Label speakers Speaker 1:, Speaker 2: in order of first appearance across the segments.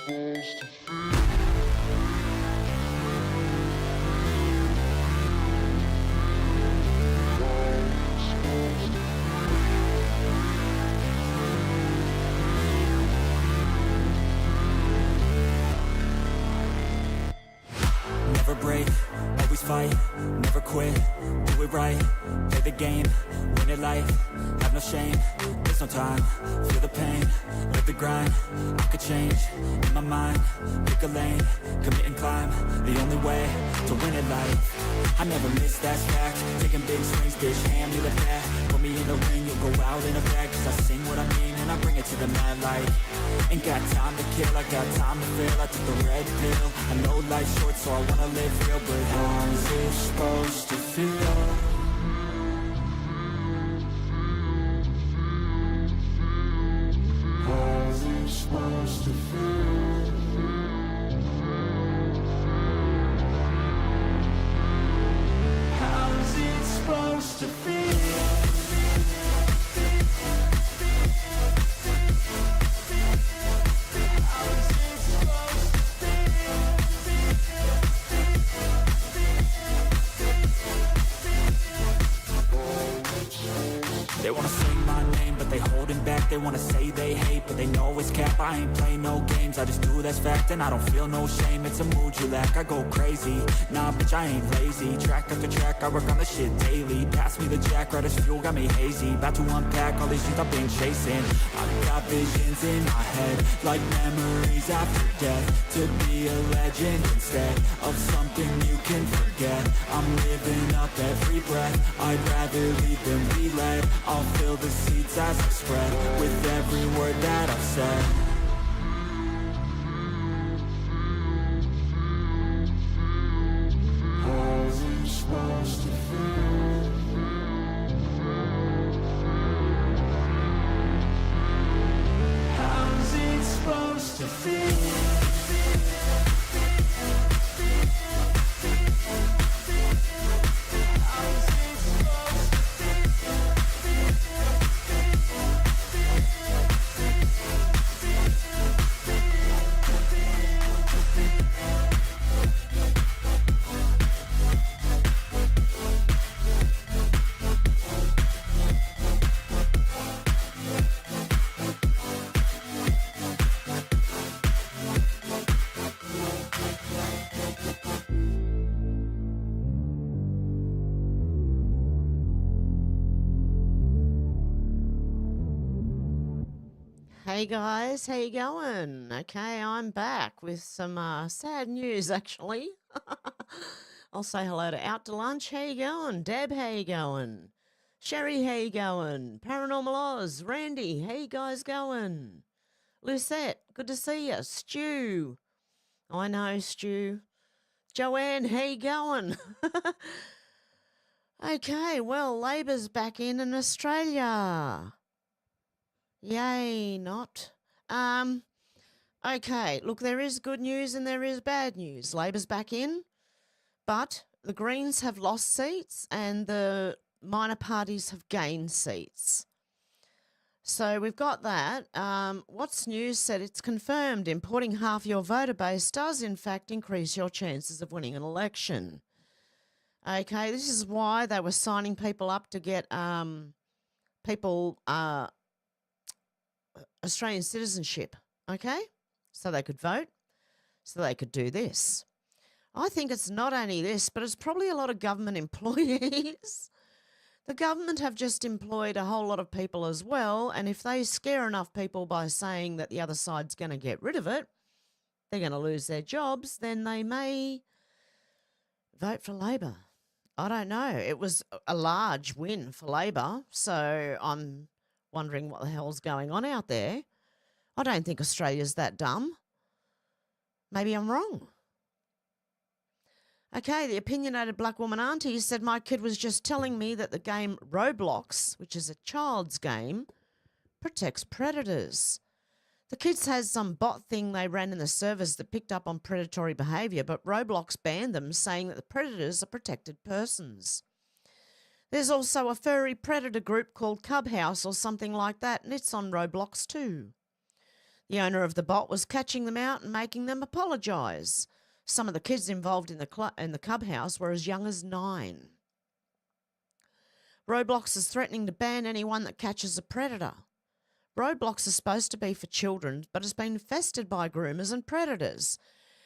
Speaker 1: Never break, always fight, never quit, do it right, play the game, win it life, have no shame, there's no time, feel the pain, live the grind, I could change, in my mind, pick a lane, commit and climb, the only way to win it life. I never miss, that's fact, taking big swings, bitch, hand me the bat, put me in the ring, you'll go out in a bag, cause I sing what I mean and I bring it to the mad light. Ain't got time to kill, I got time to feel, I took the red pill, I know life's short so I wanna live real, but how's it supposed to feel? How's it supposed to feel? How's it supposed to feel? They wanna sing my name, but they holding back. They wanna say they hate, but they know it's cap. I ain't play no games, I just do that's fact. And I don't feel no shame, it's a mood you lack. I go crazy, nah bitch I ain't lazy. Track after track, I work on the shit daily. Pass me the jack, right as fuel, got me hazy. About to unpack all these things I've been chasing. I've got visions in my head, like memories after death. To be a legend instead of something you can forget. I'm living up every breath, I'd rather lead than be led. I'll fill the seats as I spread with every word that I've said. How's it supposed to feel? How's it supposed to feel?
Speaker 2: Hey guys, how you going? Okay, I'm back with some sad news actually. I'll say hello to Out to Lunch. How you going? Deb, how you going? Sherry, how you going? Paranormal Oz, Randy, how you guys going? Lucette, good to see you. Stu, I know Stu. Joanne, how you going? Okay, well, Labor's back in Australia. Yay, not. Okay, look, there is good news and there is bad news. Labor's back in, but the Greens have lost seats and the minor parties have gained seats. So we've got that. What's News said it's confirmed importing half your voter base does in fact increase your chances of winning an election. Okay, this is why they were signing people up to get people Australian citizenship, okay? So they could vote, so they could do this. I think it's not only this, but it's probably a lot of government employees. The government have just employed a whole lot of people as well, and if they scare enough people by saying that the other side's going to get rid of it, they're going to lose their jobs, then they may vote for Labor. I don't know. It was a large win for Labor, so I'm wondering what the hell's going on out there. I don't think Australia's that dumb. Maybe I'm wrong. Okay, the opinionated black woman auntie said my kid was just telling me that the game Roblox, which is a child's game, protects predators. The kids has some bot thing they ran in the servers that picked up on predatory behaviour, but Roblox banned them, saying that the predators are protected persons. There's also a furry predator group called Cub House or something like that, and it's on Roblox too. The owner of the bot was catching them out and making them apologise. Some of the kids involved in the Cub House were as young as 9. Roblox is threatening to ban anyone that catches a predator. Roblox is supposed to be for children, but has been infested by groomers and predators.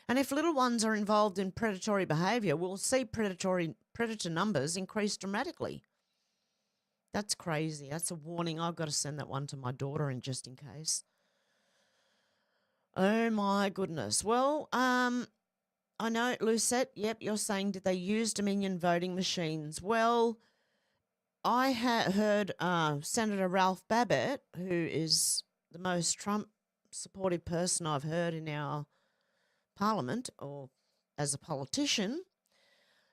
Speaker 2: And if little ones are involved in predatory behaviour, we'll see predator numbers increase dramatically. That's crazy. That's a warning. I've got to send that one to my daughter in just in case. Oh, my goodness. Well, I know, Lucette, yep, you're saying, did they use Dominion voting machines? Well, I heard Senator Ralph Babbitt, who is the most Trump-supportive person I've heard in our parliament or as a politician,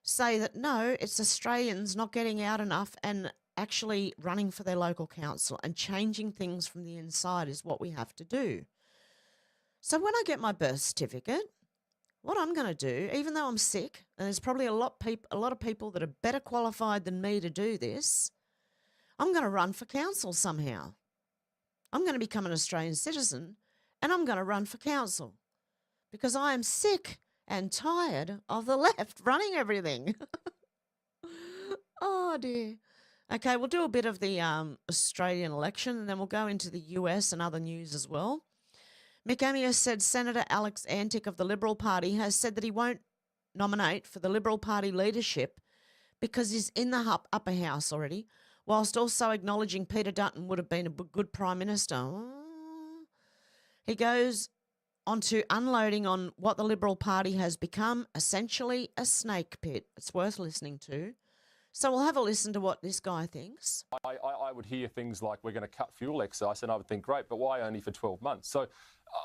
Speaker 2: say that no, it's Australians not getting out enough and actually running for their local council and changing things from the inside is what we have to do. So when I get my birth certificate, what I'm going to do, even though I'm sick, and there's probably a lot of people that are better qualified than me to do this, I'm going to run for council somehow. I'm going to become an Australian citizen and I'm going to run for council because I am sick and tired of the left running everything. Oh, dear. Okay, we'll do a bit of the Australian election and then we'll go into the US and other news as well. Mick Amias said Senator Alex Antic of the Liberal Party has said that he won't nominate for the Liberal Party leadership because he's in the upper house already, whilst also acknowledging Peter Dutton would have been a good Prime Minister. Oh. He goes on to unloading on what the Liberal Party has become, essentially a snake pit. It's worth listening to. So we'll have a listen to what this guy thinks.
Speaker 3: I would hear things like we're going to cut fuel excise and I would think, great, but why only for 12 months? So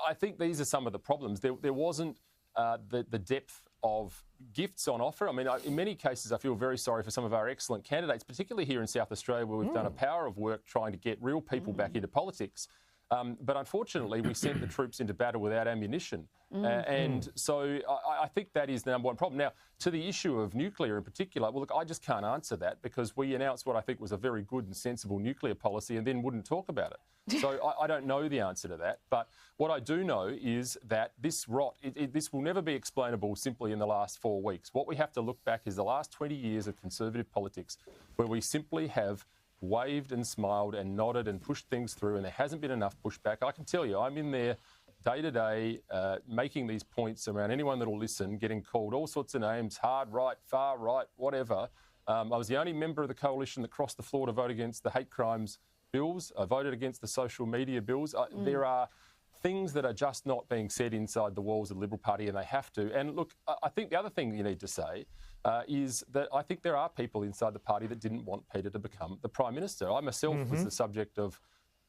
Speaker 3: I think these are some of the problems. There wasn't the depth of gifts on offer. I mean, in many cases, I feel very sorry for some of our excellent candidates, particularly here in South Australia, where we've done a power of work trying to get real people back into politics. But unfortunately, we sent the troops into battle without ammunition. And so I think that is the number one problem. Now, to the issue of nuclear in particular, well, look, I just can't answer that because we announced what I think was a very good and sensible nuclear policy and then wouldn't talk about it. So I don't know the answer to that. But what I do know is that this rot, this will never be explainable simply in the last 4 weeks. What we have to look back is the last 20 years of Conservative politics where we simply have waved and smiled and nodded and pushed things through and there hasn't been enough pushback. I can tell you, I'm in there day to day making these points around anyone that will listen, getting called all sorts of names, hard right, far right, whatever. I was the only member of the coalition that crossed the floor to vote against the hate crimes bills. I voted against the social media bills. There are things that are just not being said inside the walls of the Liberal Party and they have to. And look, I think the other thing you need to say is that I think there are people inside the party that didn't want Peter to become the Prime Minister. I myself was the subject of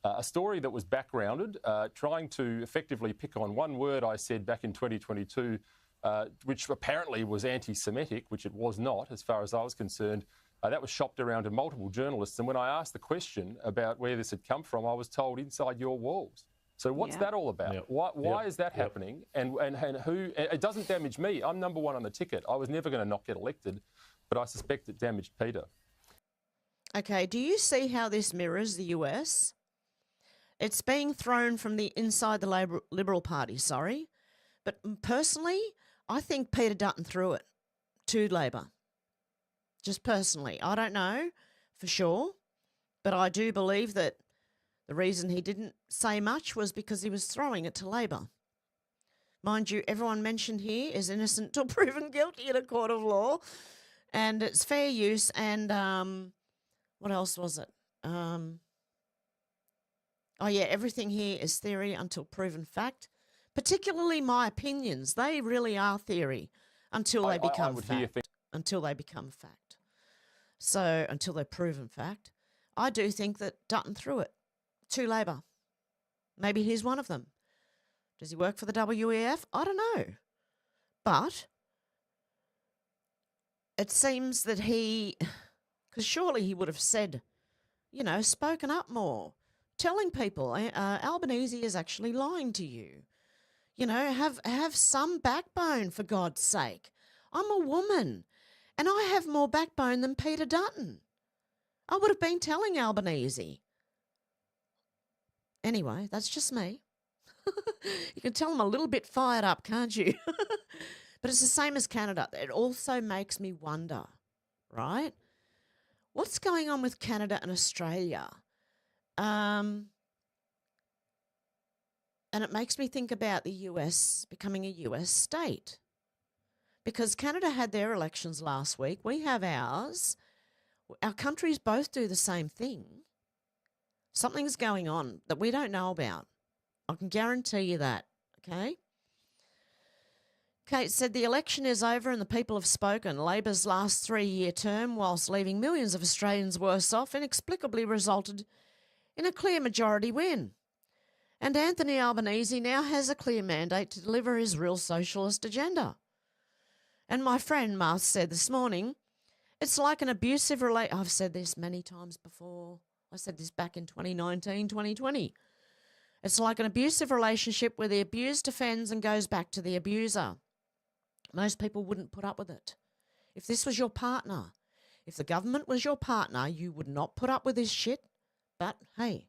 Speaker 3: a story that was backgrounded, trying to effectively pick on one word I said back in 2022, which apparently was anti-Semitic, which it was not, as far as I was concerned. That was shopped around to multiple journalists. And when I asked the question about where this had come from, I was told inside your walls. So what's that all about? Yep. Why is that happening? And who? It doesn't damage me. I'm number one on the ticket. I was never going to not get elected, but I suspect it damaged Peter.
Speaker 2: Okay, do you see how this mirrors the US? It's being thrown from the inside the Liberal Party, But personally, I think Peter Dutton threw it to Labor. Just personally. I don't know for sure, but I do believe that the reason he didn't say much was because he was throwing it to Labor. Mind you, everyone mentioned here is innocent till proven guilty in a court of law, and it's fair use. And what else was it? Oh yeah, everything here is theory until proven fact. Particularly my opinions, they really are theory until they become fact. Until they become fact. So until they're proven fact, I do think that Dutton threw it to Labor. Maybe he's one of them. Does he work for the WEF? I don't know. But it seems that because surely he would have said, spoken up more, telling people Albanese is actually lying to you. Have some backbone, for God's sake. I'm a woman and I have more backbone than Peter Dutton. I would have been telling Albanese. Anyway, that's just me. You can tell I'm a little bit fired up, can't you? But it's the same as Canada. It also makes me wonder, right? What's going on with Canada and Australia? And it makes me think about the US becoming a US state. Because Canada had their elections last week. We have ours. Our countries both do the same thing. Something's going on that we don't know about. I can guarantee you that, okay? Kate said the election is over and the people have spoken. Labor's last 3-year term, whilst leaving millions of Australians worse off, inexplicably resulted in a clear majority win. And Anthony Albanese now has a clear mandate to deliver his real socialist agenda. And my friend Marth said this morning, it's like an abusive relationship. I've said this many times before. I said this back in 2019, 2020. It's like an abusive relationship where the abused offends and goes back to the abuser. Most people wouldn't put up with it. If this was your partner, if the government was your partner, you would not put up with this shit. But hey,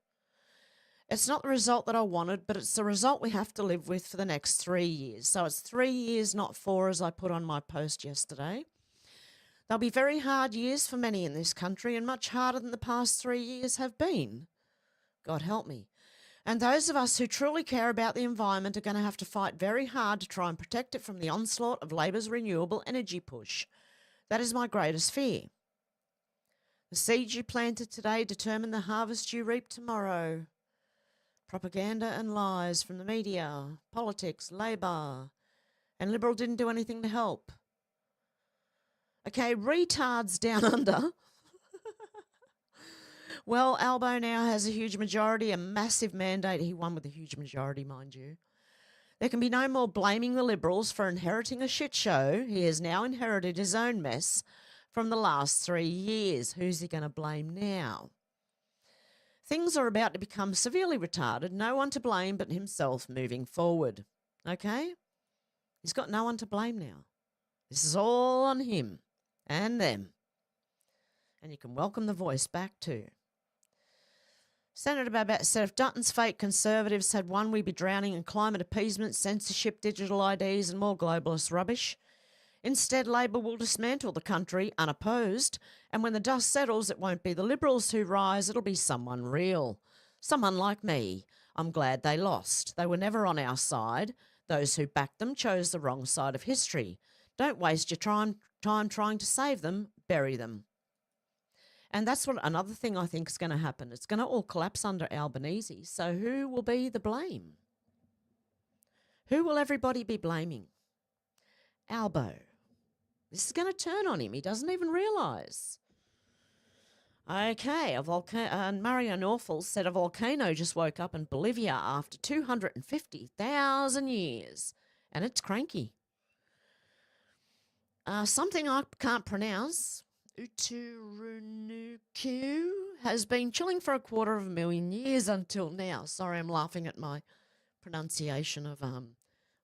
Speaker 2: it's not the result that I wanted, but it's the result we have to live with for the next 3 years. So it's 3 years, not 4, as I put on my post yesterday. They'll be very hard years for many in this country and much harder than the past 3 years have been. God help me. And those of us who truly care about the environment are going to have to fight very hard to try and protect it from the onslaught of Labor's renewable energy push. That is my greatest fear. The seeds you planted today determine the harvest you reap tomorrow. Propaganda and lies from the media, politics, Labor, and Liberal didn't do anything to help. Okay, retards down under. Well, Albo now has a huge majority, a massive mandate. He won with a huge majority, mind you. There can be no more blaming the Liberals for inheriting a shit show. He has now inherited his own mess from the last 3 years. Who's he going to blame now? Things are about to become severely retarded. No one to blame but himself moving forward. Okay? He's got no one to blame now. This is all on him and them. And you can welcome the voice back too. Senator Babette said if Dutton's fake Conservatives had won, we'd be drowning in climate appeasement, censorship, digital IDs and more globalist rubbish. Instead, Labor will dismantle the country unopposed, and when the dust settles, it won't be the Liberals who rise, it'll be someone real. Someone like me. I'm glad they lost. They were never on our side. Those who backed them chose the wrong side of history. Don't waste your time trying to save them, bury them. And that's what another thing I think is going to happen. It's going to all collapse under Albanese. So who will be the blame? Who will everybody be blaming? Albo. This is going to turn on him. He doesn't even realise. Okay, Mario Norfolk said a volcano just woke up in Bolivia after 250,000 years. And it's cranky. Something I can't pronounce, Uturunuku, has been chilling for 250,000 years until now. Sorry, I'm laughing at my pronunciation of,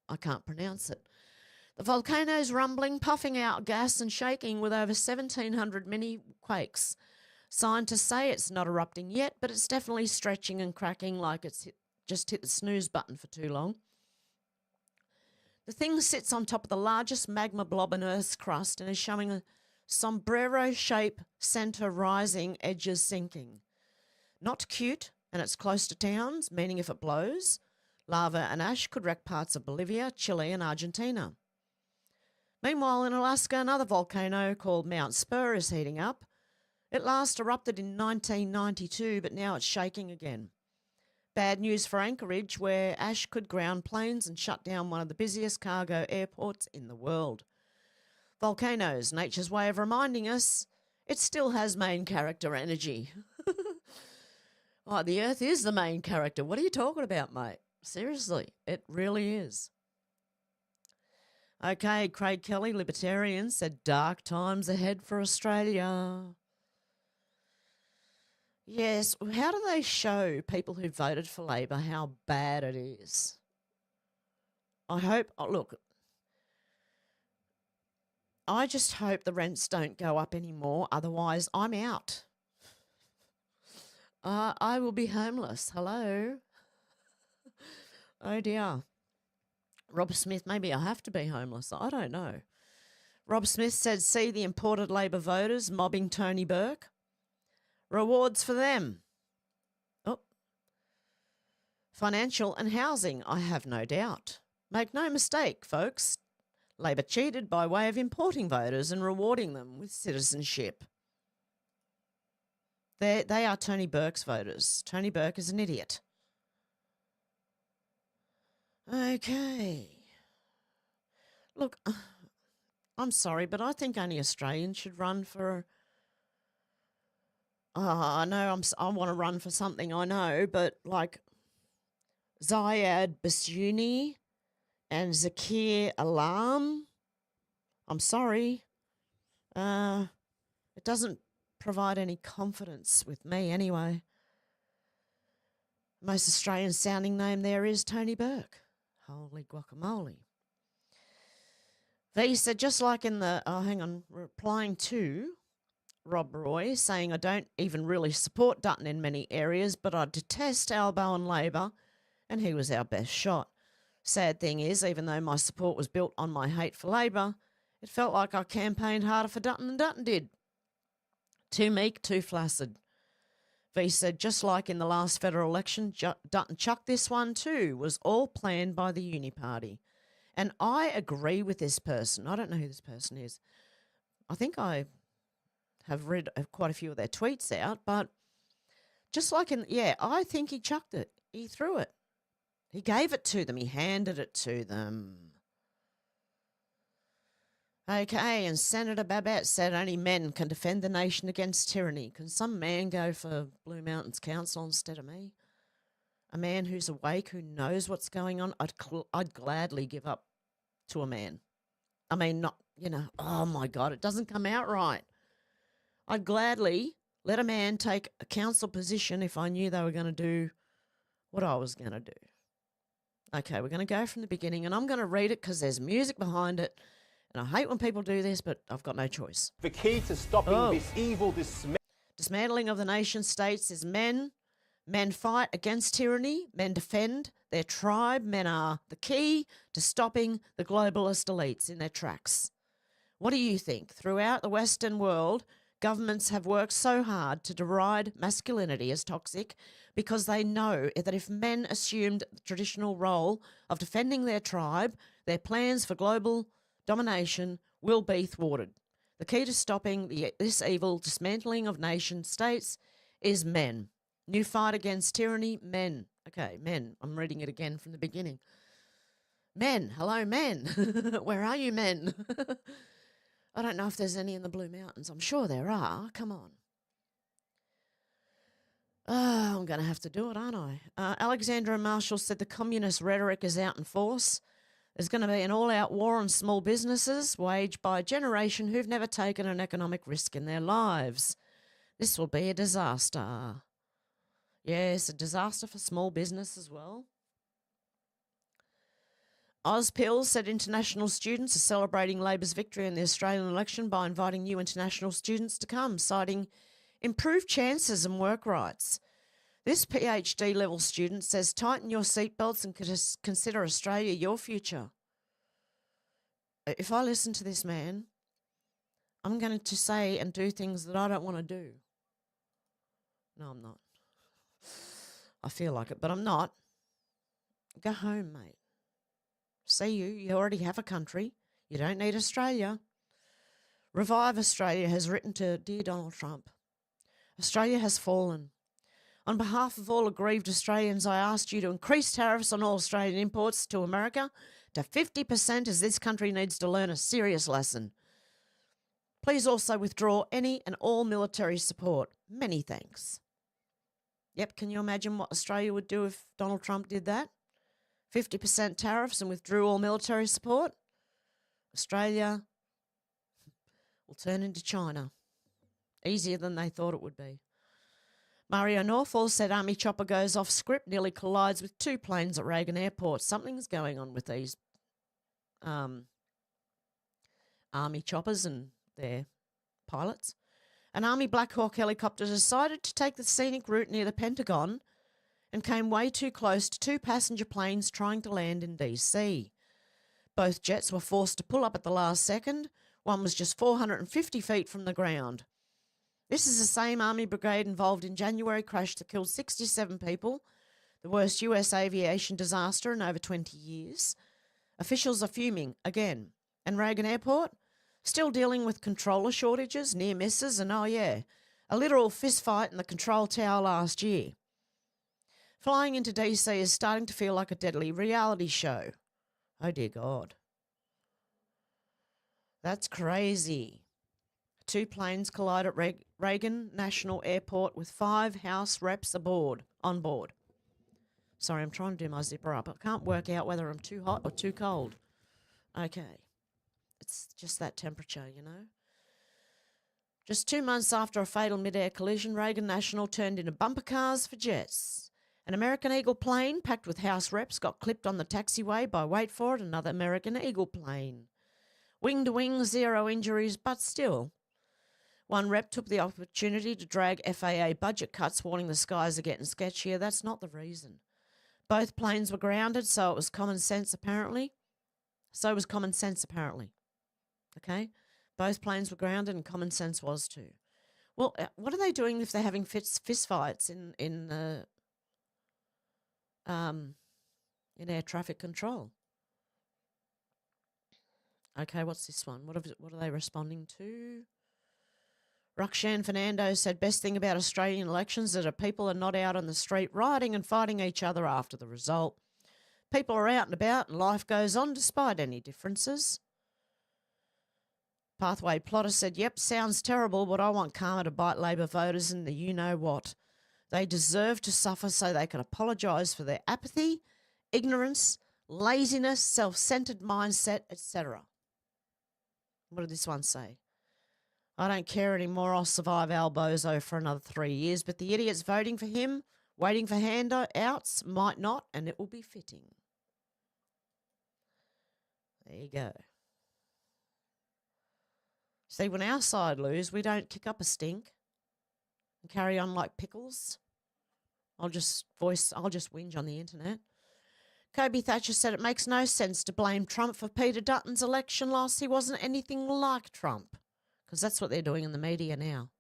Speaker 2: I can't pronounce it. The volcano's rumbling, puffing out gas and shaking with over 1,700 mini quakes. Scientists say it's not erupting yet, but it's definitely stretching and cracking like it's just hit the snooze button for too long. The thing sits on top of the largest magma blob in Earth's crust and is showing a sombrero shape, centre rising, edges sinking. Not cute, and it's close to towns, meaning if it blows, lava and ash could wreck parts of Bolivia, Chile and Argentina. Meanwhile, in Alaska, another volcano called Mount Spur is heating up. It last erupted in 1992, but now it's shaking again. Bad news for Anchorage, where ash could ground planes and shut down one of the busiest cargo airports in the world. Volcanoes, nature's way of reminding us it still has main character energy. Oh, the Earth is the main character. What are you talking about, mate? Seriously, it really is. Okay, Craig Kelly, Libertarian, said dark times ahead for Australia. Yes, how do they show people who voted for Labor how bad it is? I hope, look, I just hope the rents don't go up anymore, otherwise I'm out. I will be homeless. Hello? Oh dear. Rob Smith, maybe I have to be homeless. I don't know. Rob Smith said, see the imported Labor voters mobbing Tony Burke. Rewards for them. Oh. Financial and housing, I have no doubt. Make no mistake, folks. Labor cheated by way of importing voters and rewarding them with citizenship. They are Tony Burke's voters. Tony Burke is an idiot. Okay. Look, I'm sorry, but I think only Australians should run for... I know I want to run for something, I know, but like Zayed Basuni and Zakir Alam, I'm sorry. It doesn't provide any confidence with me anyway. Most Australian sounding name there is Tony Burke. Holy guacamole. V said, just like in the, replying to Rob Roy, saying I don't even really support Dutton in many areas, but I detest Albo and Labor, and he was our best shot. Sad thing is, even though my support was built on my hate for Labor, it felt like I campaigned harder for Dutton than Dutton did. Too meek, too flaccid. V said, just like in the last federal election, Dutton chucked this one too, was all planned by the Uni Party. And I agree with this person. I don't know who this person is. I think I have read quite a few of their tweets out, but just like I think he chucked it. He threw it. He gave it to them. He handed it to them. Okay, and Senator Babette said only men can defend the nation against tyranny. Can some man go for Blue Mountains Council instead of me? A man who's awake, who knows what's going on? I'd gladly give up to a man. I mean, not, oh my God, it doesn't come out right. I'd gladly let a man take a council position if I knew they were going to do what I was going to do. Okay, we're going to go from the beginning, and I'm going to read it because there's music behind it. And I hate when people do this, but I've got no choice.
Speaker 4: The key to stopping this evil
Speaker 2: dismantling of the nation states is men. Men fight against tyranny. Men defend their tribe. Men are the key to stopping the globalist elites in their tracks. What do you think? Throughout the Western world, governments have worked so hard to deride masculinity as toxic because they know that if men assumed the traditional role of defending their tribe, their plans for global domination will be thwarted. The key to stopping this evil dismantling of nation states is men. New fight against tyranny, men. Okay, men. I'm reading it again from the beginning. Men. Hello, men. Where are you, men? I don't know if there's any in the Blue Mountains. I'm sure there are. Come on. Oh, I'm going to have to do it, aren't I? Alexandra Marshall said the communist rhetoric is out in force. There's going to be an all-out war on small businesses waged by a generation who've never taken an economic risk in their lives. This will be a disaster. Yes, a disaster for small business as well. Ozpil said international students are celebrating Labor's victory in the Australian election by inviting new international students to come, citing improved chances and work rights. This PhD level student says tighten your seatbelts and consider Australia your future. If I listen to this man, I'm going to say and do things that I don't want to do. No, I'm not. I feel like it, but I'm not. Go home, mate. See you. You already have a country. You don't need Australia. Revive Australia has written to Dear Donald Trump. Australia has fallen. On behalf of all aggrieved Australians, I asked you to increase tariffs on all Australian imports to America to 50% as this country needs to learn a serious lesson. Please also withdraw any and all military support. Many thanks. Yep, can you imagine what Australia would do if Donald Trump did that? 50% tariffs and withdrew all military support? Australia will turn into China. Easier than they thought it would be. Mario Norfall said Army chopper goes off script, nearly collides with two planes at Reagan Airport. Something's going on with these Army choppers and their pilots. An Army Black Hawk helicopter decided to take the scenic route near the Pentagon and came way too close to two passenger planes trying to land in DC. Both jets were forced to pull up at the last second. One was just 450 feet from the ground. This is the same Army brigade involved in January crash that killed 67 people, the worst US aviation disaster in over 20 years. Officials are fuming again. And Reagan Airport? Still dealing with controller shortages, near misses, and a literal fistfight in the control tower last year. Flying into DC is starting to feel like a deadly reality show. Oh dear God. That's crazy. Two planes collide at Reagan National Airport with 5 House reps on board. Sorry, I'm trying to do my zipper up. I can't work out whether I'm too hot or too cold. Okay. It's just that temperature, you know. Just 2 months after a fatal mid-air collision, Reagan National turned into bumper cars for jets. An American Eagle plane packed with House reps got clipped on the taxiway by, wait for it, another American Eagle plane. Wing to wing, 0 injuries, but still. One rep took the opportunity to drag FAA budget cuts, warning the skies are getting sketchier. That's not the reason. Both planes were grounded, so it was common sense apparently. Okay? Both planes were grounded and common sense was too. Well, what are they doing if they're having fist fights in air traffic control? Okay, what's this one? What are they responding to? Rukshan Fernando said, best thing about Australian elections is that people are not out on the street rioting and fighting each other after the result. People are out and about and life goes on despite any differences. Pathway Plotter said, yep, sounds terrible, but I want karma to bite Labor voters in the you-know-what. They deserve to suffer so they can apologise for their apathy, ignorance, laziness, self-centred mindset, etc. What did this one say? I don't care anymore. I'll survive Al Bozo for another 3 years, but the idiots voting for him, waiting for handouts, might not, and it will be fitting. There you go. See, when our side lose, we don't kick up a stink and carry on like pickles. I'll just whinge on the internet. Kobe Thatcher said it makes no sense to blame Trump for Peter Dutton's election loss. He wasn't anything like Trump, because that's what they're doing in the media now.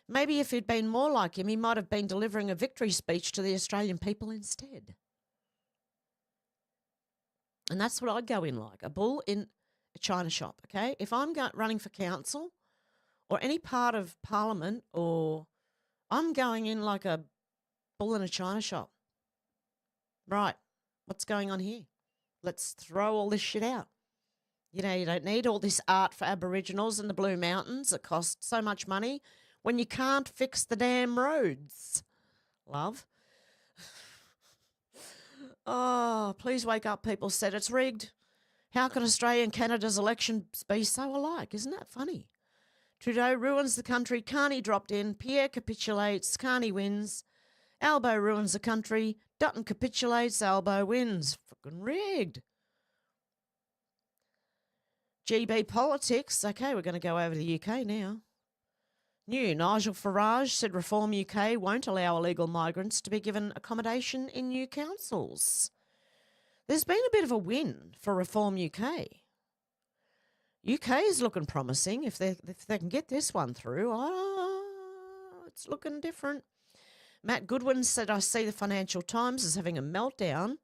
Speaker 2: Maybe if he'd been more like him, he might have been delivering a victory speech to the Australian people instead. And that's what I'd go in like, a bull in a china shop, okay? If I'm running for council or any part of parliament, or I'm going in like a bull in a china shop. Right, what's going on here? Let's throw all this shit out. You know, you don't need all this art for Aboriginals in the Blue Mountains that cost so much money when you can't fix the damn roads. Love. Oh, please wake up, people said. It's rigged. How can Australia and Canada's elections be so alike? Isn't that funny? Trudeau ruins the country. Carney dropped in. Pierre capitulates. Carney wins. Albo ruins the country. Dutton capitulates. Albo wins. Fucking rigged. GB politics. Okay, we're going to go over to the UK now. New Nigel Farage said Reform UK won't allow illegal migrants to be given accommodation in new councils. There's been a bit of a win for Reform UK. UK is looking promising. If they can get this one through, it's looking different. Matt Goodwin said, I see the Financial Times as having a meltdown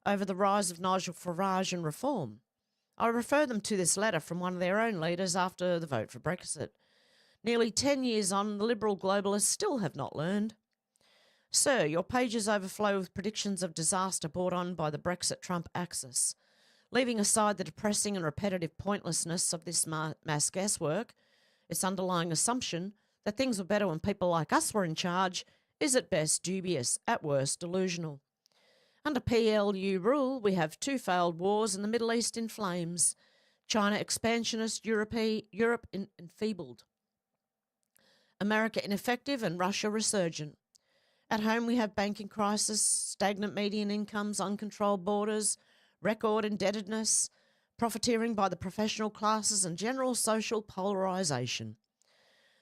Speaker 2: over the rise of Nigel Farage and Reform. I refer them to this letter from one of their own leaders after the vote for Brexit. Nearly 10 years on, the Liberal globalists still have not learned. Sir, your pages overflow with predictions of disaster brought on by the Brexit-Trump axis. Leaving aside the depressing and repetitive pointlessness of this mass guesswork, its underlying assumption that things were better when people like us were in charge is at best dubious, at worst delusional. Under PLU rule, we have 2 failed wars and the Middle East in flames. China expansionist, Europe enfeebled. America ineffective and Russia resurgent. At home we have banking crisis, stagnant median incomes, uncontrolled borders, record indebtedness, profiteering by the professional classes and general social polarisation.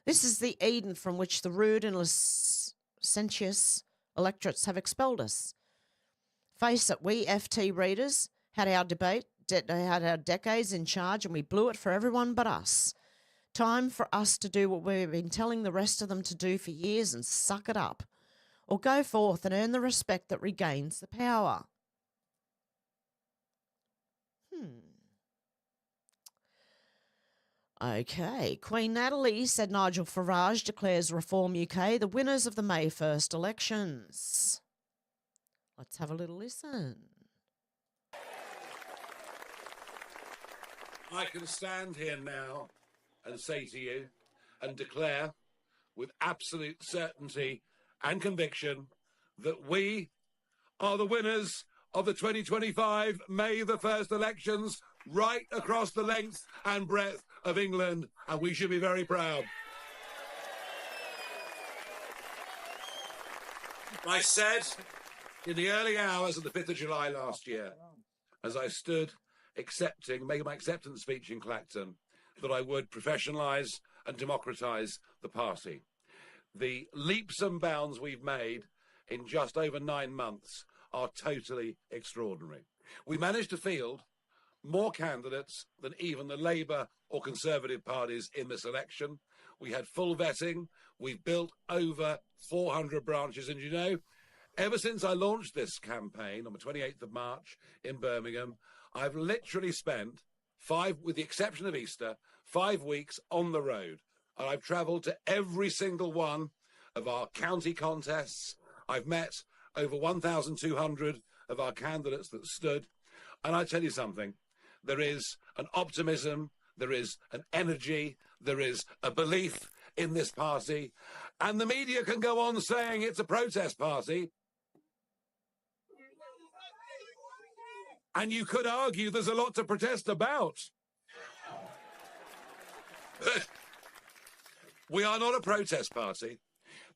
Speaker 2: This is the Eden from which the rude and licentious electorates have expelled us. Face it, we FT readers had our had our decades in charge and we blew it for everyone but us. Time for us to do what we've been telling the rest of them to do for years and suck it up. Or go forth and earn the respect that regains the power. Okay. Queen Natalie said Nigel Farage declares Reform UK the winners of the May 1st elections. Let's have a little listen.
Speaker 5: I can stand here now and say to you and declare with absolute certainty and conviction that we are the winners of the 2025 May the 1st elections right across the length and breadth of England, and we should be very proud. I said in the early hours of the 5th of July last year, as I stood making my acceptance speech in Clacton, that I would professionalise and democratise the party. The leaps and bounds we've made in just over 9 months are totally extraordinary. We managed to field more candidates than even the Labour or Conservative parties in this election. We had full vetting. We've built over 400 branches. And you know, ever since I launched this campaign on the 28th of March in Birmingham, I've literally spent with the exception of Easter, 5 weeks on the road. And I've travelled to every single one of our county contests. I've met over 1,200 of our candidates that stood. And I tell you something, there is an optimism, there is an energy, there is a belief in this party. And the media can go on saying it's a protest party. And you could argue there's a lot to protest about. But we are not a protest party.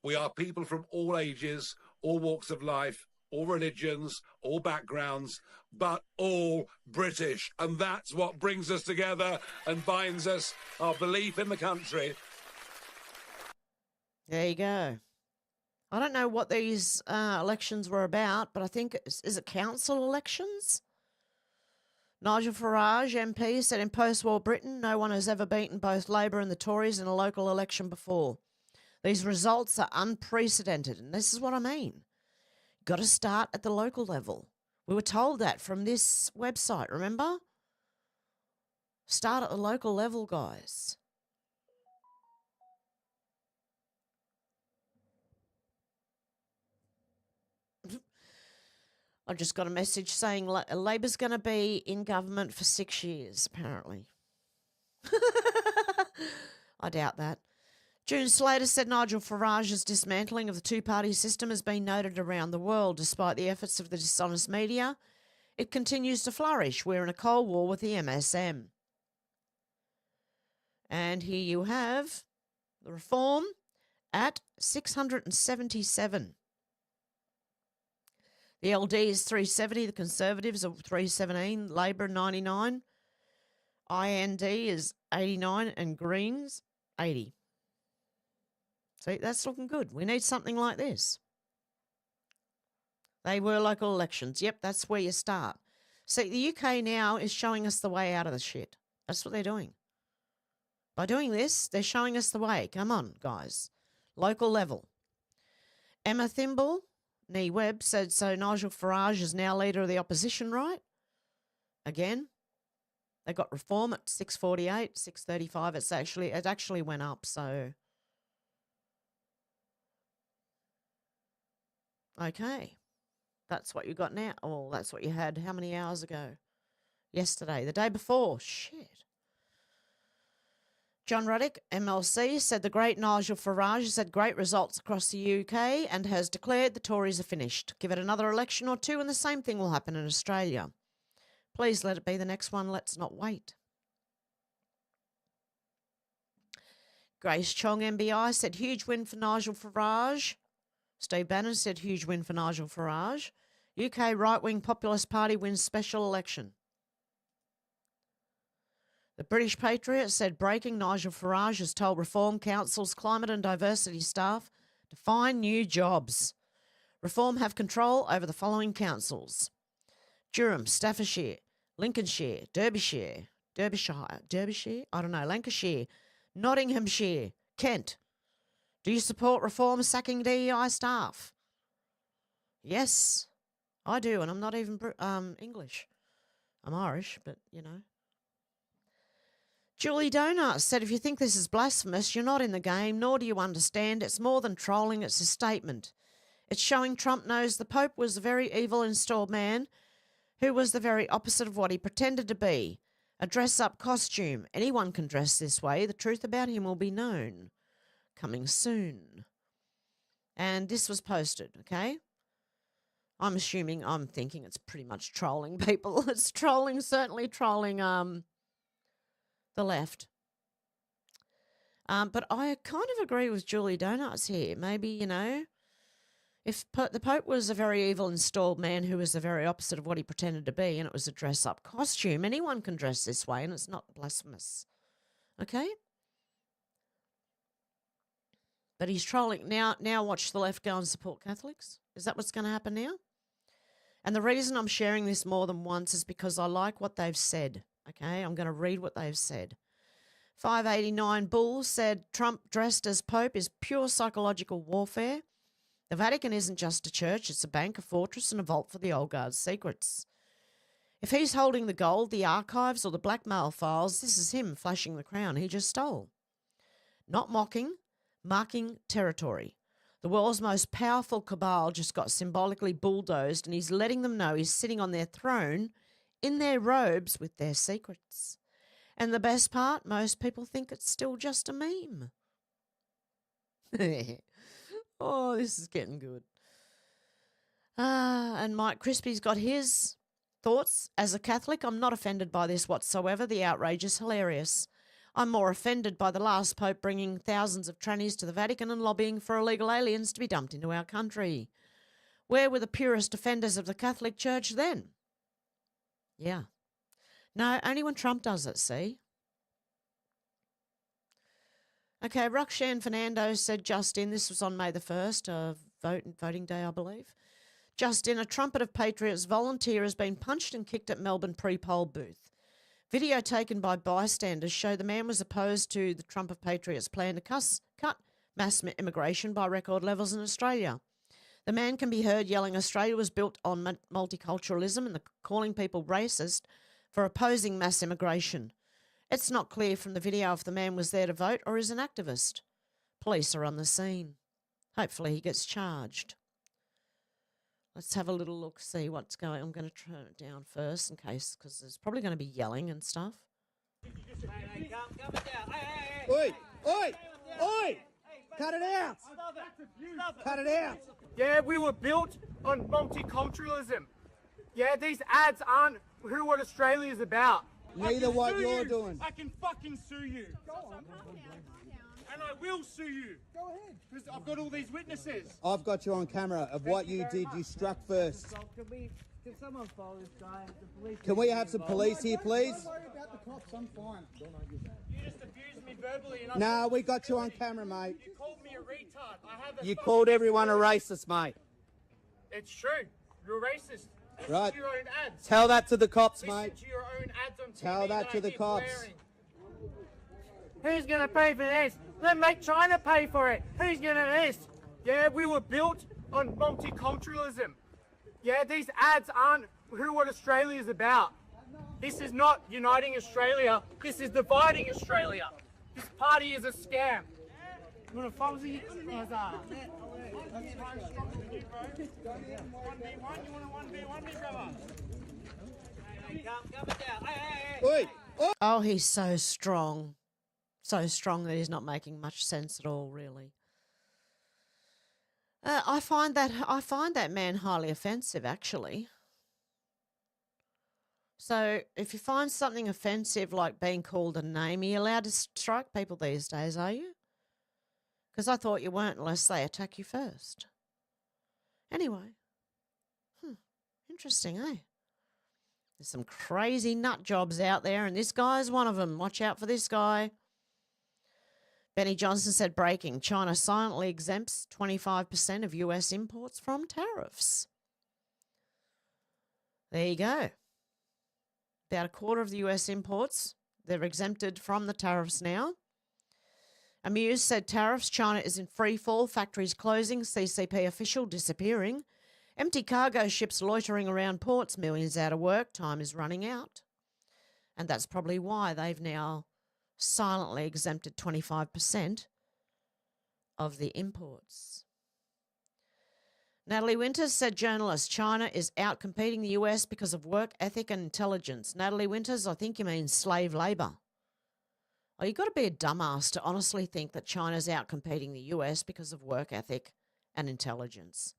Speaker 5: We are people from all ages, all walks of life, all religions, all backgrounds, but all British. And that's what brings us together and binds us, our belief in the country.
Speaker 2: There you go. I don't know what these elections were about, but I think, is it council elections? Nigel Farage, MP, said in post-war Britain, no one has ever beaten both Labor and the Tories in a local election before. These results are unprecedented, and this is what I mean. Got to start at the local level. We were told that from this website, remember? Start at the local level, guys. I just got a message saying Labor's going to be in government for 6 years, apparently. I doubt that. June Slater said Nigel Farage's dismantling of the two-party system has been noted around the world. Despite the efforts of the dishonest media, it continues to flourish. We're in a cold war with the MSM. And here you have the Reform at 677. The LD is 370, the Conservatives are 317, Labor 99, IND is 89, and Greens 80. See, that's looking good. We need something like this. They were local elections. Yep, that's where you start. See, the UK now is showing us the way out of the shit. That's what they're doing. By doing this, they're showing us the way. Come on, guys. Local level. Emma Thimble, Nee Webb, said, so Nigel Farage is now leader of the opposition, right? Again, they got Reform at 648, 635. It actually went up, so... Okay. That's what you got now. Oh, that's what you had how many hours ago? Yesterday. The day before. Shit. John Ruddick, MLC, said the great Nigel Farage has had great results across the UK and has declared the Tories are finished. Give it another election or two and the same thing will happen in Australia. Please let it be the next one. Let's not wait. Grace Chong, MBI, said huge win for Nigel Farage. Steve Bannon said huge win for Nigel Farage. UK right-wing populist party wins special election. The British Patriot said breaking Nigel Farage has told Reform Council's climate and diversity staff to find new jobs. Reform have control over the following councils: Durham, Staffordshire, Lincolnshire, Derbyshire, I don't know, Lancashire, Nottinghamshire, Kent. Do you support reform sacking DEI staff? Yes, I do, and I'm not even English. I'm Irish, but you know. Julie Donut said, if you think this is blasphemous, you're not in the game, nor do you understand. It's more than trolling, it's a statement. It's showing Trump knows the Pope was a very evil installed man who was the very opposite of what he pretended to be. A dress-up costume. Anyone can dress this way. The truth about him will be known. Coming soon. And this was posted, okay? I'm thinking it's pretty much trolling people. It's trolling, certainly trolling the left. But I kind of agree with Julie Donuts here. Maybe, you know, if the Pope was a very evil installed man who was the very opposite of what he pretended to be, and it was a dress-up costume, anyone can dress this way, and it's not blasphemous. Okay? But he's trolling. Now watch the left go and support Catholics. Is that what's going to happen now? And the reason I'm sharing this more than once is because I like what they've said. Okay, I'm going to read what they've said. 589 Bull said Trump dressed as Pope is pure psychological warfare. The Vatican isn't just a church, it's a bank, a fortress, and a vault for the old guard's secrets. If he's holding the gold, the archives, or the blackmail files, this is him flashing the crown he just stole. Not mocking, marking territory. The world's most powerful cabal just got symbolically bulldozed, and he's letting them know he's sitting on their throne in their robes with their secrets. And the best part, most people think it's still just a meme. Oh, this is getting good. And Mike Crispy's got his thoughts. As a Catholic, I'm not offended by this whatsoever. The outrage is hilarious. I'm more offended by the last Pope bringing thousands of trannies to the Vatican and lobbying for illegal aliens to be dumped into our country. Where were the purest offenders of the Catholic Church then? Yeah. No, only when Trump does it, see? Okay, Roxanne Fernando said, Justin, this was on May the 1st, voting day, I believe. Justin, a trumpet of patriots volunteer has been punched and kicked at Melbourne pre-poll booth. Video taken by bystanders show the man was opposed to the Trump of Patriots plan to cut mass immigration by record levels in Australia. The man can be heard yelling Australia was built on multiculturalism and calling people racist for opposing mass immigration. It's not clear from the video if the man was there to vote or is an activist. Police are on the scene. Hopefully he gets charged. Let's have a little look, see what's going on. I'm going to turn it down first in case, because there's probably going to be yelling and stuff.
Speaker 6: Oi! Oi! Oi! Cut it out! Cut it out!
Speaker 7: Yeah, we were built on multiculturalism. Yeah, these ads aren't what Australia's about.
Speaker 6: Neither what you're doing.
Speaker 7: I can fucking sue you. Go on. And I will sue you. Go ahead. Because I've got all these witnesses.
Speaker 6: I've got you on camera of what you did. You struck first.
Speaker 8: Can someone follow this guy? The police.
Speaker 6: Can we have some police here, please?
Speaker 8: Don't worry about the cops. I'm fine. Don't argue that.
Speaker 7: You just abused me verbally. And
Speaker 6: No, we got you on camera, mate.
Speaker 7: You called me a retard. I have a
Speaker 6: You called everyone a racist, mate.
Speaker 7: It's true. You're racist. Listen
Speaker 6: Right.
Speaker 7: to your own ads.
Speaker 6: Tell that to the cops,
Speaker 7: Listen
Speaker 6: mate.
Speaker 7: to your own ads on TV.
Speaker 6: Tell that to the
Speaker 7: I keep
Speaker 6: cops.
Speaker 7: wearing. Who's going to pay for this? Then make China pay for it. Who's going to this? Yeah, we were built on multiculturalism. Yeah, these ads aren't what Australia's about. This is not uniting Australia. This is dividing Australia. This party is a scam. You want to follow me?
Speaker 6: Oi! Oi!
Speaker 2: Oh, he's so strong. So strong that he's not making much sense at all, really. I find that man highly offensive, actually. So if you find something offensive like being called a name, are you allowed to strike people these days, are you? Because I thought you weren't unless they attack you first. Anyway. Interesting, eh? There's some crazy nut jobs out there, and this guy's one of them. Watch out for this guy. Benny Johnson said, breaking, China silently exempts 25% of US imports from tariffs. There you go. About a quarter of the US imports, they're exempted from the tariffs now. Amuse said tariffs, China is in free fall, factories closing, CCP official disappearing, empty cargo ships loitering around ports, millions out of work, time is running out. And that's probably why they've now silently exempted 25% of the imports. Natalie Winters said, journalist, China is outcompeting the US because of work ethic and intelligence. Natalie Winters, I think you mean slave labour. Oh, you've got to be a dumbass to honestly think that China's outcompeting the US because of work ethic and intelligence.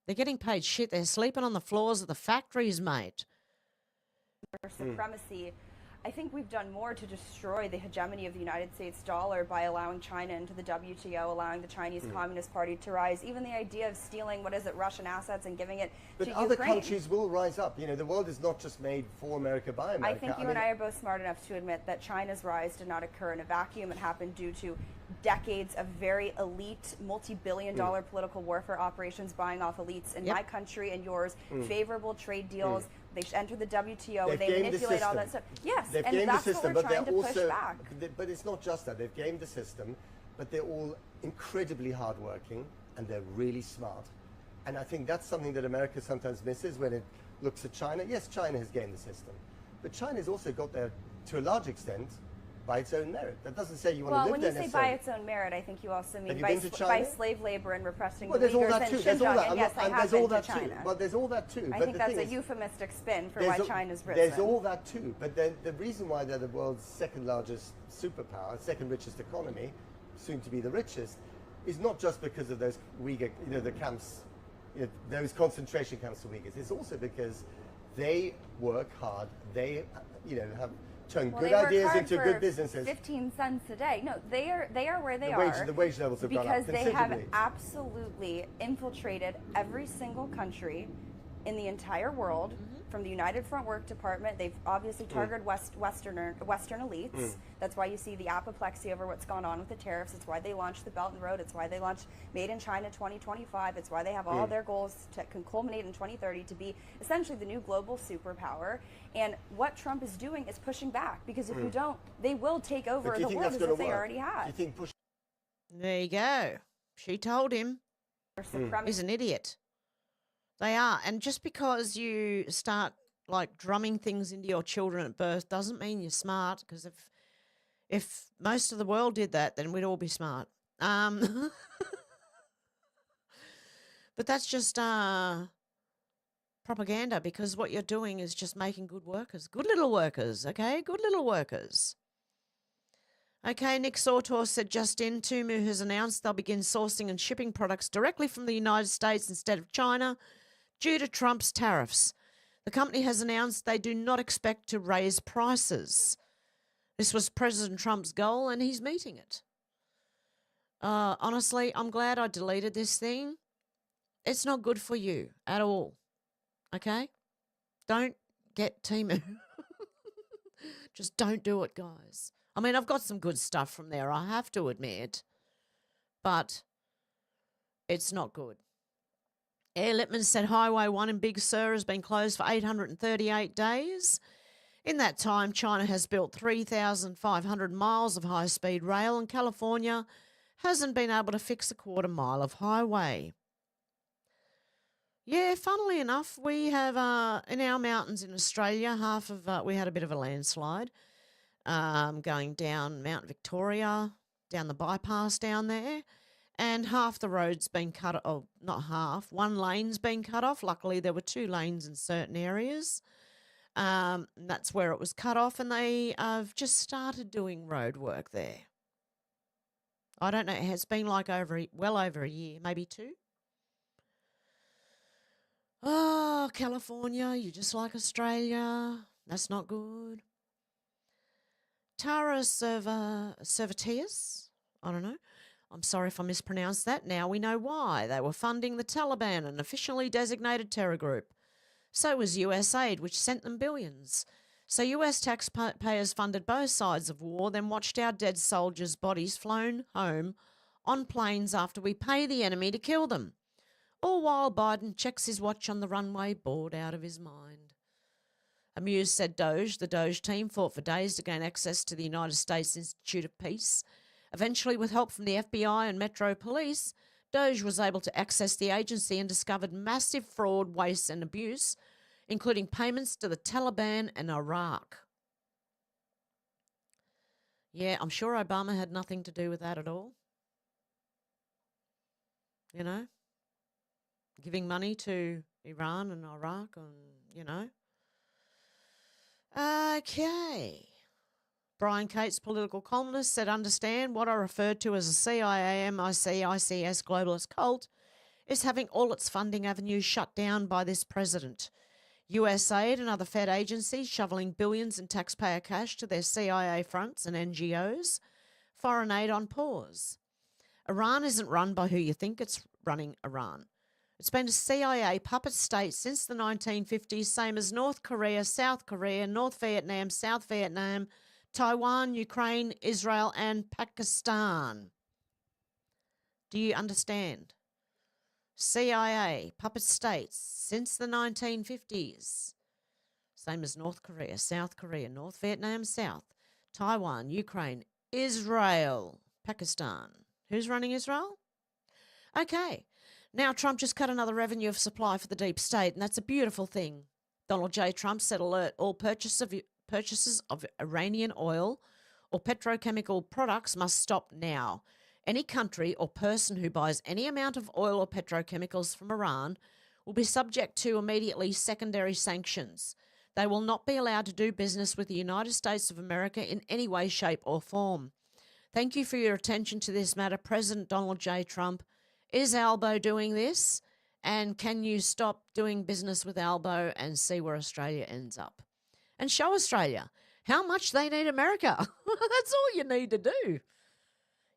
Speaker 2: They're getting paid shit. They're sleeping on the floors of the factories, mate.
Speaker 9: Supremacy. I think we've done more to destroy the hegemony of the United States dollar by allowing China into the WTO, allowing the Chinese Communist Party to rise. Even the idea of stealing, Russian assets and giving it to Ukraine.
Speaker 10: But other countries will rise up. You know, the world is not just made for America, by America.
Speaker 9: I think you and I are both smart enough to admit that China's rise did not occur in a vacuum. It happened due to decades of very elite, multi-billion-dollar political warfare operations buying off elites in my country and yours, favorable trade deals. They enter the WTO, they manipulate all that stuff. Yes,
Speaker 10: they've
Speaker 9: and
Speaker 10: gamed
Speaker 9: that's
Speaker 10: the system,
Speaker 9: what we're
Speaker 10: but
Speaker 9: trying
Speaker 10: they're
Speaker 9: to
Speaker 10: also,
Speaker 9: push back.
Speaker 10: But it's not just that. They've gamed the system, but they're all incredibly hardworking and they're really smart. And I think that's something that America sometimes misses when it looks at China. Yes, China has gamed the system, but China's also got there, to a large extent, by its own merit. That doesn't say you want to live there
Speaker 9: necessarily. Well, when you say by its own merit, I think you also mean by slave labor and repressing the Uyghurs and Xinjiang. And yes, I have been to China.
Speaker 10: Well, there's all that too.
Speaker 9: I think that's a euphemistic spin for why China's risen.
Speaker 10: There's all that too. But the reason why they're the world's second largest superpower, second richest economy, soon to be the richest, is not just because of those Uyghur, the camps, those concentration camps for Uyghurs. It's also because they work hard. They, have turn good ideas into good businesses.
Speaker 9: 15 cents a day. No, they are where they are.
Speaker 10: The wage levels have gone up considerably.
Speaker 9: Because they have absolutely infiltrated every single country in the entire world. From the United Front Work Department, they've obviously targeted Western elites. That's why you see the apoplexy over what's gone on with the tariffs. It's why they launched the Belt and Road. It's why they launched Made in China 2025. It's why they have all their goals to culminate in 2030 to be essentially the new global superpower. And what Trump is doing is pushing back, because if you don't, they will take over the world as if they already have.
Speaker 10: Do you think
Speaker 2: There you go. She told him. He's an idiot. They are. And just because you start drumming things into your children at birth doesn't mean you're smart, because if most of the world did that, then we'd all be smart. But that's just propaganda, because what you're doing is just making good workers. Good little workers, okay? Good little workers. Okay, Nick Sautor said, just in, Temu has announced they'll begin sourcing and shipping products directly from the United States instead of China, due to Trump's tariffs. The company has announced they do not expect to raise prices. This was President Trump's goal, and he's meeting it. Honestly, I'm glad I deleted this thing. It's not good for you at all. Okay? Don't get Temu. Just don't do it, guys. I mean, I've got some good stuff from there, I have to admit, but it's not good. Air Lippman said Highway 1 in Big Sur has been closed for 838 days. In that time, China has built 3,500 miles of high-speed rail, and California hasn't been able to fix a quarter mile of highway. Yeah, funnily enough, we have in our mountains in Australia, we had a bit of a landslide going down Mount Victoria, down the bypass down there. And half the road's been cut off, not half, one lane's been cut off. Luckily, there were 2 lanes in certain areas. And that's where it was cut off, and they have just started doing road work there. I don't know, it has been well over a year, maybe 2. Oh, California, you're just like Australia. That's not good. Tara Servatius, I don't know. I'm sorry if I mispronounced that. Now we know why. They were funding the Taliban, an officially designated terror group. So was USAID, which sent them billions. So US taxpayers funded both sides of war, then watched our dead soldiers' bodies flown home on planes after we pay the enemy to kill them. All while Biden checks his watch on the runway, bored out of his mind. Amused, said Doge. The Doge team fought for days to gain access to the United States Institute of Peace. Eventually, with help from the FBI and Metro Police, Doge was able to access the agency and discovered massive fraud, waste and abuse, including payments to the Taliban and Iraq. Yeah, I'm sure Obama had nothing to do with that at all. You know, giving money to Iran and Iraq and, you know. Okay. Brian Cates, political columnist, said, understand what I referred to as a CIA, MIC, ICS globalist cult is having all its funding avenues shut down by this president. USAID and other Fed agencies shoveling billions in taxpayer cash to their CIA fronts and NGOs. Foreign aid on pause. Iran isn't run by who you think it's running Iran. It's been a CIA puppet state since the 1950s, same as North Korea, South Korea, North Vietnam, South Vietnam, Taiwan, Ukraine, Israel, and Pakistan. Do you understand? CIA, puppet states, since the 1950s. Same as North Korea, South Korea, North Vietnam, South, Taiwan, Ukraine, Israel, Pakistan. Who's running Israel? Okay. Now Trump just cut another revenue of supply for the deep state, and that's a beautiful thing. Donald J. Trump said alert all purchases of Iranian oil or petrochemical products must stop now. Any country or person who buys any amount of oil or petrochemicals from Iran will be subject to immediately secondary sanctions. They will not be allowed to do business with the United States of America in any way, shape, or form. Thank you for your attention to this matter, President Donald J. Trump. Is Albo doing this? And can you stop doing business with Albo and see where Australia ends up? And show Australia how much they need America. That's all you need to do.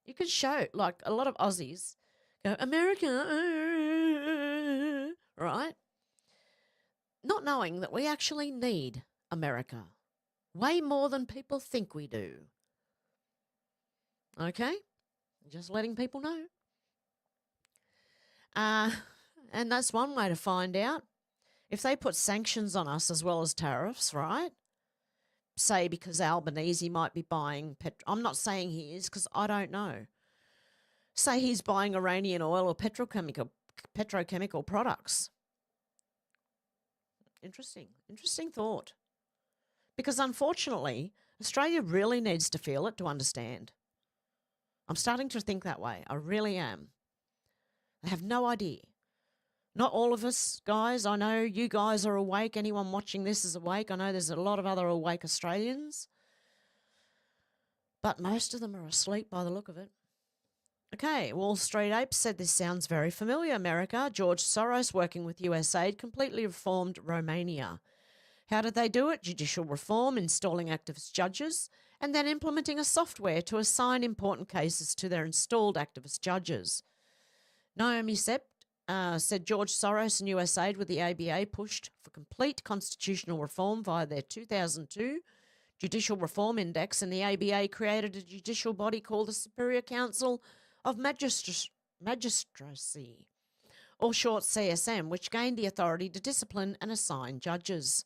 Speaker 2: You can show, like a lot of Aussies go, America, right? Not knowing that we actually need America way more than people think we do. Okay? Just letting people know. And that's one way to find out. If they put sanctions on us as well as tariffs, right? Say because Albanese might be buying I'm not saying he is because I don't know. Say he's buying Iranian oil or petrochemical products. Interesting thought. Because unfortunately, Australia really needs to feel it to understand. I'm starting to think that way. I really am. I have no idea. Not all of us, guys. I know you guys are awake. Anyone watching this is awake. I know there's a lot of other awake Australians. But most of them are asleep by the look of it. Okay, Wall Street Apes said this sounds very familiar, America. George Soros, working with USAID, completely reformed Romania. How did they do it? Judicial reform, installing activist judges, and then implementing a software to assign important cases to their installed activist judges. Naomi Sept said George Soros and USAID with the ABA pushed for complete constitutional reform via their 2002 Judicial Reform Index, and the ABA created a judicial body called the Superior Council of Magistracy, or short CSM, which gained the authority to discipline and assign judges.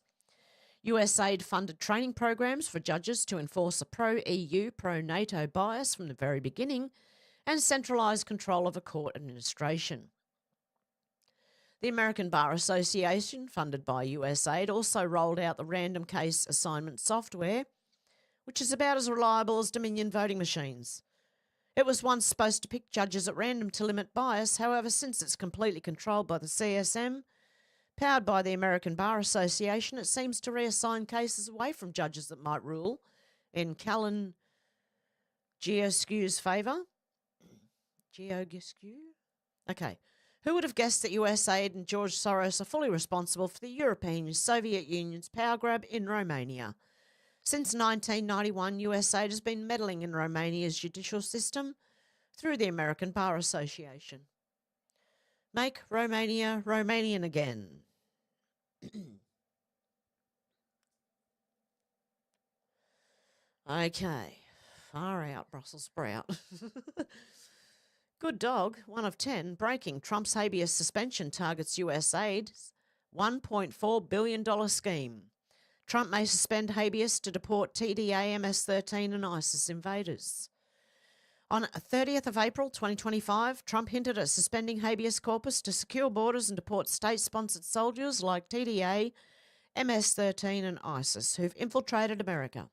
Speaker 2: USAID funded training programs for judges to enforce a pro-EU, pro-NATO bias from the very beginning and centralised control of a court administration. The American Bar Association, funded by USAID, also rolled out the random case assignment software, which is about as reliable as Dominion voting machines. It was once supposed to pick judges at random to limit bias. However, since it's completely controlled by the CSM, powered by the American Bar Association, it seems to reassign cases away from judges that might rule in Callan Georgescu's favour. Georgescu? Okay. Who would have guessed that USAID and George Soros are fully responsible for the European Soviet Union's power grab in Romania? Since 1991, USAID has been meddling in Romania's judicial system through the American Bar Association. Make Romania Romanian again. Okay. Far out, Brussels sprout. Good dog, 1 of 10. Breaking. Trump's habeas suspension targets US aid's $1.4 billion scheme. Trump may suspend habeas to deport TDA, MS-13 and ISIS invaders. On 30th of April 2025, Trump hinted at suspending habeas corpus to secure borders and deport state-sponsored soldiers like TDA, MS-13 and ISIS who've infiltrated America.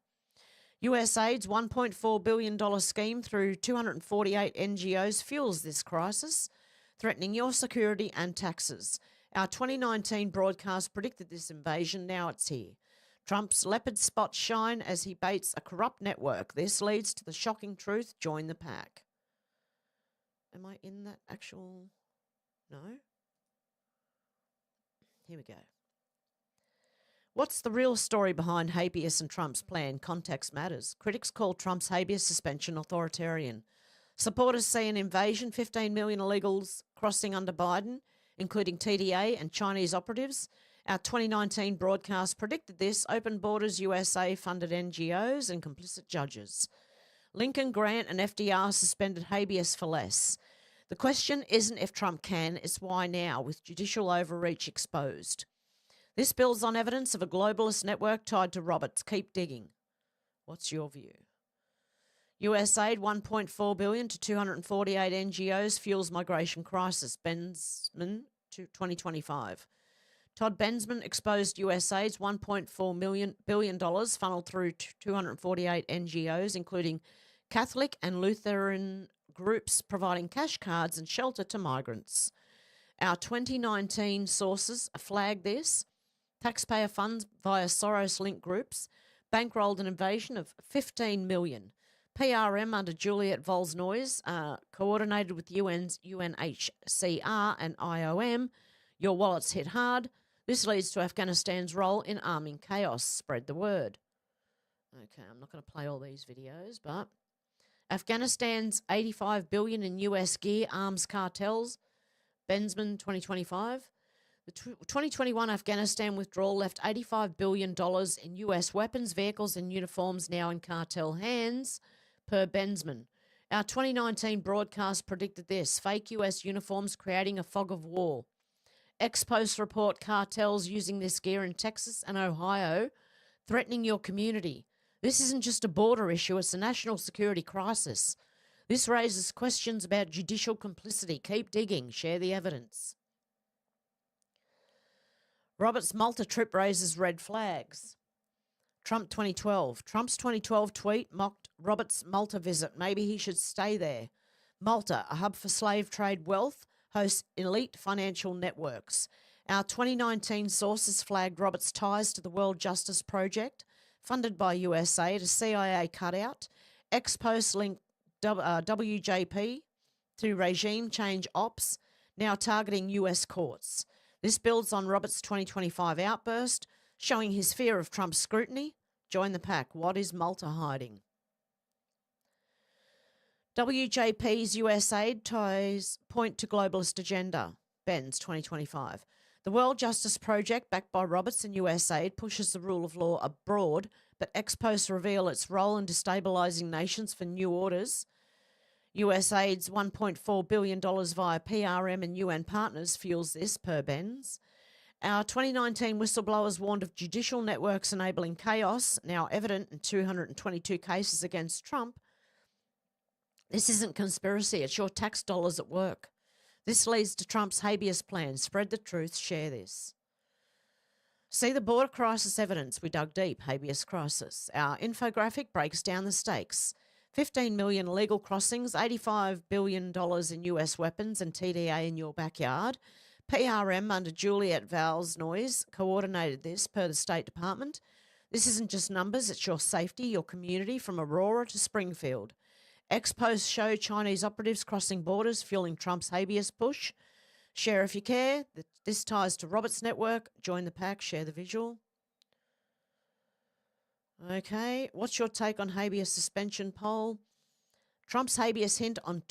Speaker 2: USAID's $1.4 billion scheme through 248 NGOs fuels this crisis, threatening your security and taxes. Our 2019 broadcast predicted this invasion. Now it's here. Trump's leopard spots shine as he baits a corrupt network. This leads to the shocking truth. Join the pack. Am I in that actual... No? Here we go. What's the real story behind habeas and Trump's plan? Context matters. Critics call Trump's habeas suspension authoritarian. Supporters see an invasion, 15 million illegals crossing under Biden, including TDA and Chinese operatives. Our 2019 broadcast predicted this. Open Borders USA funded NGOs and complicit judges. Lincoln, Grant and FDR suspended habeas for less. The question isn't if Trump can, it's why now, with judicial overreach exposed. This builds on evidence of a globalist network tied to Roberts. Keep digging. What's your view? USAID $1.4 billion to 248 NGOs fuels migration crisis. Bensman to 2025. Todd Bensman exposed USAID's $1.4 billion funneled through 248 NGOs, including Catholic and Lutheran groups providing cash cards and shelter to migrants. Our 2019 sources flagged this. Taxpayer funds via Soros-linked groups bankrolled an invasion of 15 million. PRM under Juliet Volz-Noyes, coordinated with UNHCR and IOM. Your wallets hit hard. This leads to Afghanistan's role in arming chaos. Spread the word. Okay, I'm not going to play all these videos, but Afghanistan's $85 billion in US gear arms cartels. Bensman 2025. The 2021 Afghanistan withdrawal left $85 billion in US weapons, vehicles and uniforms now in cartel hands, per Bensman. Our 2019 broadcast predicted this. Fake US uniforms creating a fog of war. Ex-post report cartels using this gear in Texas and Ohio, threatening your community. This isn't just a border issue, it's a national security crisis. This raises questions about judicial complicity. Keep digging. Share the evidence. Roberts' Malta trip raises red flags. Trump 2012. Trump's 2012 tweet mocked Roberts' Malta visit. Maybe he should stay there. Malta, a hub for slave trade wealth, hosts elite financial networks. Our 2019 sources flagged Roberts' ties to the World Justice Project, funded by USAID, a CIA cutout. Ex-post linked WJP to regime change ops, now targeting US courts. This builds on Roberts' 2025 outburst, showing his fear of Trump's scrutiny. Join the pack. What is Malta hiding? WJP's USAID ties point to globalist agenda. Benz 2025. The World Justice Project, backed by Roberts and USAID, pushes the rule of law abroad, but ex-post reveal its role in destabilising nations for new orders. USAID's $1.4 billion via PRM and UN partners fuels this, per Benz. Our 2019 whistleblowers warned of judicial networks enabling chaos, now evident in 222 cases against Trump. This isn't conspiracy, it's your tax dollars at work. This leads to Trump's habeas plan. Spread the truth, share this. See the border crisis evidence. We dug deep. Habeas crisis. Our infographic breaks down the stakes. 15 million illegal crossings, $85 billion in US weapons and TDA in your backyard. PRM under Juliet Volz-Noyes coordinated this, per the State Department. This isn't just numbers, it's your safety, your community, from Aurora to Springfield. Ex-post show Chinese operatives crossing borders, fueling Trump's habeas push. Share if you care. This ties to Roberts' network. Join the pack. Share the visual. Okay. What's your take on habeas suspension poll? Trump's habeas hint on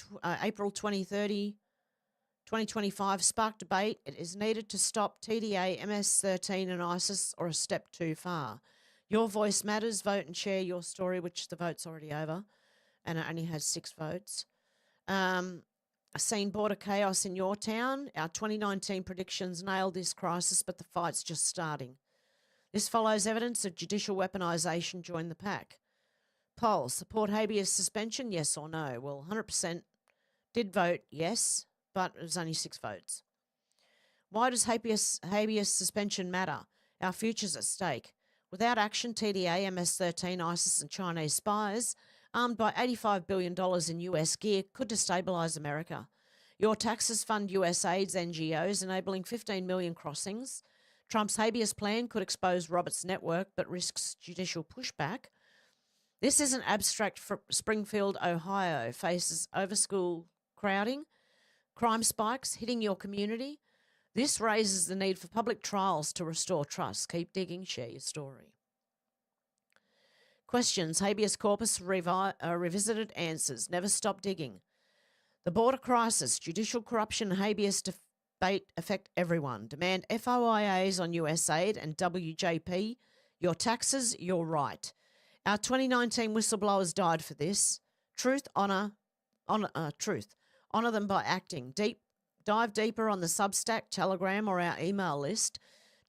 Speaker 2: April 2025 sparked debate. It is needed to stop TDA, MS-13 and ISIS, or a step too far. Your voice matters. Vote and share your story, which the vote's already over, and it only has 6 votes. Seen border chaos in your town. Our 2019 predictions nailed this crisis, but the fight's just starting. This follows evidence of judicial weaponisation join the pack. Poll, support habeas suspension, yes or no? Well, 100% did vote yes, but it was only 6 votes. Why does habeas suspension matter? Our future's at stake. Without action, TDA, MS-13, ISIS and Chinese spies, armed by $85 billion in US gear, could destabilise America. Your taxes fund USAID's NGOs, enabling 15 million crossings. Trump's habeas plan could expose Roberts' network, but risks judicial pushback. This isn't abstract. Springfield, Ohio faces overschool crowding, crime spikes hitting your community. This raises the need for public trials to restore trust. Keep digging, share your story. Questions, habeas corpus revisited, answers. Never stop digging. The border crisis, judicial corruption and habeas debate affect everyone. Demand FOIAs on USAID and WJP. Your taxes, your right. Our 2019 whistleblowers died for this. Truth, honour them by acting. Dive deeper on the Substack, Telegram or our email list.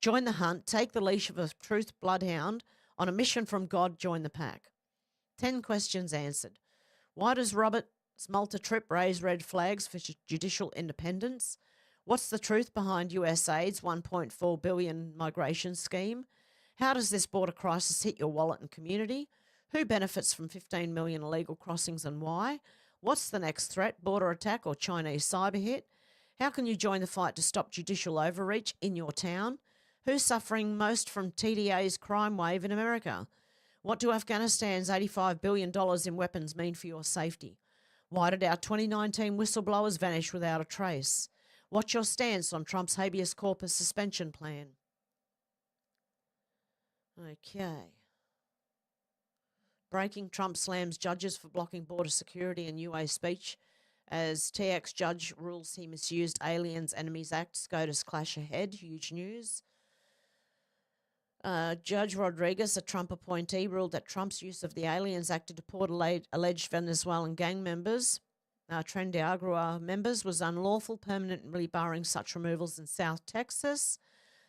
Speaker 2: Join the hunt. Take the leash of a truth bloodhound. On a mission from God, join the pack. 10 questions answered. Why does Roberts' Malta trip raise red flags for judicial independence? What's the truth behind USAID's $1.4 billion migration scheme? How does this border crisis hit your wallet and community? Who benefits from 15 million illegal crossings and why? What's the next threat, border attack or Chinese cyber hit? How can you join the fight to stop judicial overreach in your town? Who's suffering most from TDA's crime wave in America? What do Afghanistan's $85 billion in weapons mean for your safety? Why did our 2019 whistleblowers vanish without a trace? What's your stance on Trump's habeas corpus suspension plan? Okay. Breaking, Trump slams judges for blocking border security and UA speech as TX judge rules he misused Aliens Enemies Act. SCOTUS clash ahead. Huge news. Judge Rodriguez, a Trump appointee, ruled that Trump's use of the Aliens Act to deport alleged Venezuelan gang members, Tren de Agua members, was unlawful, permanently barring such removals in South Texas.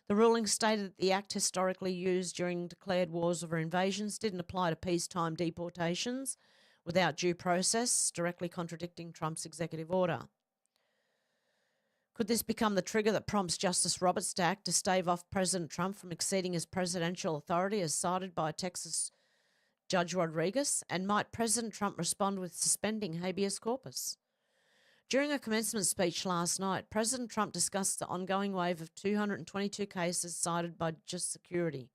Speaker 2: The ruling stated that the act historically used during declared wars or invasions didn't apply to peacetime deportations without due process, directly contradicting Trump's executive order. Could this become the trigger that prompts Justice Roberts to act to stave off President Trump from exceeding his presidential authority as cited by Texas Judge Rodriguez? And might President Trump respond with suspending habeas corpus? During a commencement speech last night, President Trump discussed the ongoing wave of 222 cases cited by Just Security.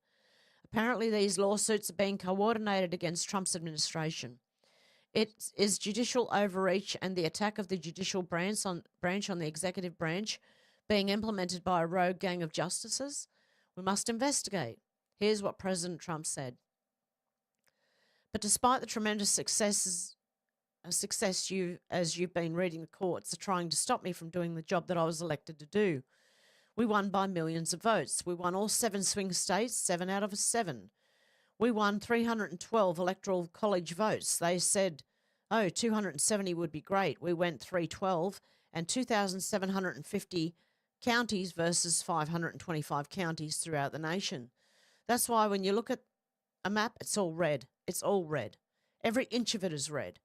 Speaker 2: Apparently, these lawsuits are being coordinated against Trump's administration. It is judicial overreach and the attack of the judicial branch on the executive branch being implemented by a rogue gang of justices. We must investigate. Here's what President Trump said. But despite the tremendous success you've been reading the courts are trying to stop me from doing the job that I was elected to do. We won by millions of votes. We won all 7 swing states, 7 out of 7. We won 312 electoral college votes. They said, 270 would be great. We went 312 and 2,750 counties versus 525 counties throughout the nation. That's why when you look at a map, it's all red. It's all red. Every inch of it is red.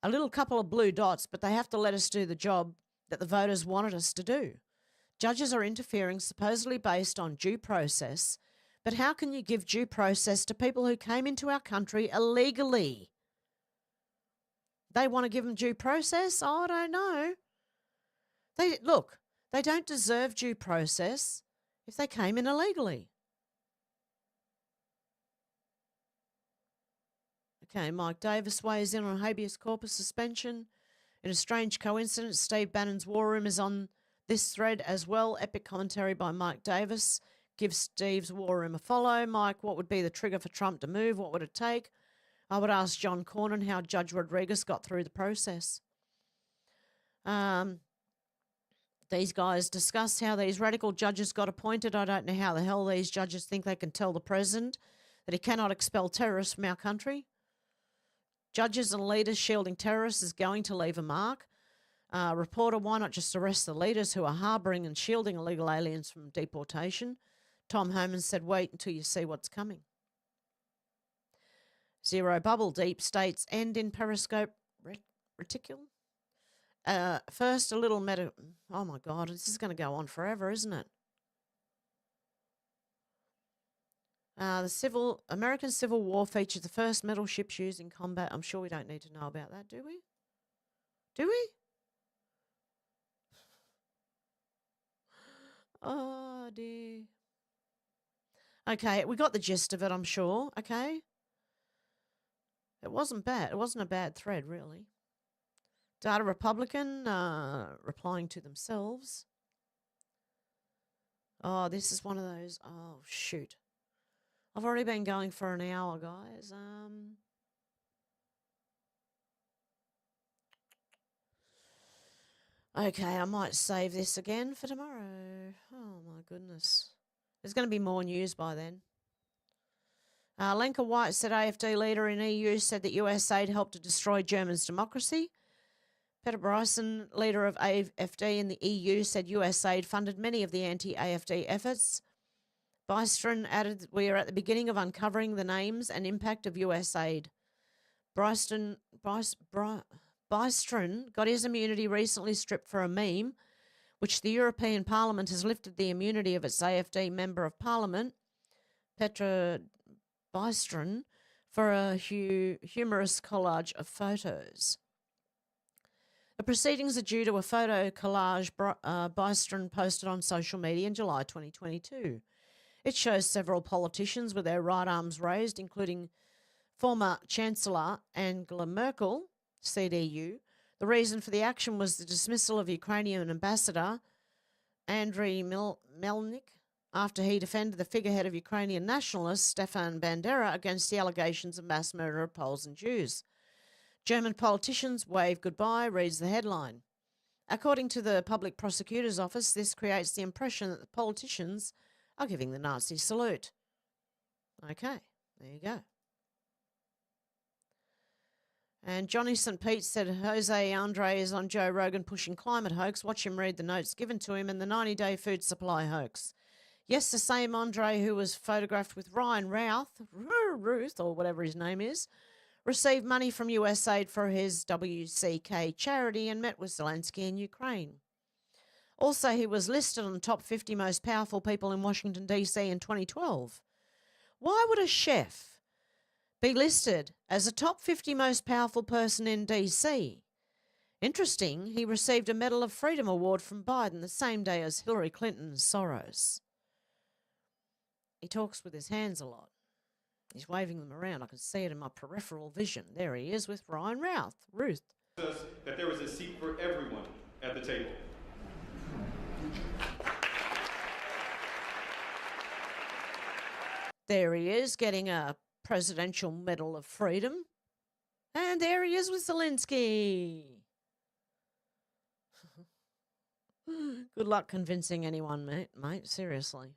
Speaker 2: A little couple of blue dots, but they have to let us do the job that the voters wanted us to do. Judges are interfering supposedly based on due process, but how can you give due process to people who came into our country illegally? They want to give them due process? Oh, I don't know. They don't deserve due process if they came in illegally. Okay, Mike Davis weighs in on habeas corpus suspension. In a strange coincidence, Steve Bannon's War Room is on this thread as well. Epic commentary by Mike Davis. Give Steve's War Room a follow. Mike, what would be the trigger for Trump to move? What would it take? I would ask John Cornyn how Judge Rodriguez got through the process. These guys discuss how these radical judges got appointed. I don't know how the hell these judges think they can tell the president that he cannot expel terrorists from our country. Judges and leaders shielding terrorists is going to leave a mark. Reporter, why not just arrest the leaders who are harbouring and shielding illegal aliens from deportation? Tom Homan said, wait until you see what's coming. Zero bubble, deep states end in periscope reticule. First, a little oh my God, this is going to go on forever, isn't it? The American Civil War features the first metal ships used in combat. I'm sure we don't need to know about that, do we? Do we? Oh, dear. Okay, we got the gist of it, I'm sure. Okay. It wasn't bad. It wasn't a bad thread, really. Data Republican replying to themselves. Oh, this is one of those. Oh, shoot. I've already been going for an hour, guys. Okay, I might save this again for tomorrow. Oh, my goodness. There's going to be more news by then. Lenka White said AFD leader in EU said that US aid helped to destroy Germany's democracy. Peter Bryson, leader of AFD in the EU, said US aid funded many of the anti-AFD efforts. Bystrom added, we are at the beginning of uncovering the names and impact of US aid. Bystrom got his immunity recently stripped for a meme, which the European Parliament has lifted the immunity of its AFD Member of Parliament, Petra Bystrom, for a humorous collage of photos. The proceedings are due to a photo collage Bystrom posted on social media in July 2022. It shows several politicians with their right arms raised, including former Chancellor Angela Merkel, CDU. The reason for the action was the dismissal of Ukrainian Ambassador Andriy Melnik after he defended the figurehead of Ukrainian nationalist Stefan Bandera against the allegations of mass murder of Poles and Jews. German politicians wave goodbye, reads the headline. According to the Public Prosecutor's Office, this creates the impression that the politicians are giving the Nazi salute. Okay, there you go. And Johnny St. Pete said Jose Andre is on Joe Rogan pushing climate hoax. Watch him read the notes given to him and the 90-day food supply hoax. Yes, the same Andre who was photographed with Ryan Ruth, or whatever his name is, received money from USAID for his WCK charity and met with Zelensky in Ukraine. Also, he was listed on the top 50 most powerful people in Washington, D.C. in 2012. Why would a chef be listed as a top 50 most powerful person in D.C.? Interesting, he received a Medal of Freedom award from Biden the same day as Hillary Clinton and Soros. He talks with his hands a lot. He's waving them around. I can see it in my peripheral vision. There he is with Ryan Ruth.
Speaker 11: That there was a seat for everyone at the table.
Speaker 2: There he is, getting a Presidential Medal of Freedom. And there he is with Zelensky. Good luck convincing anyone, mate. Seriously.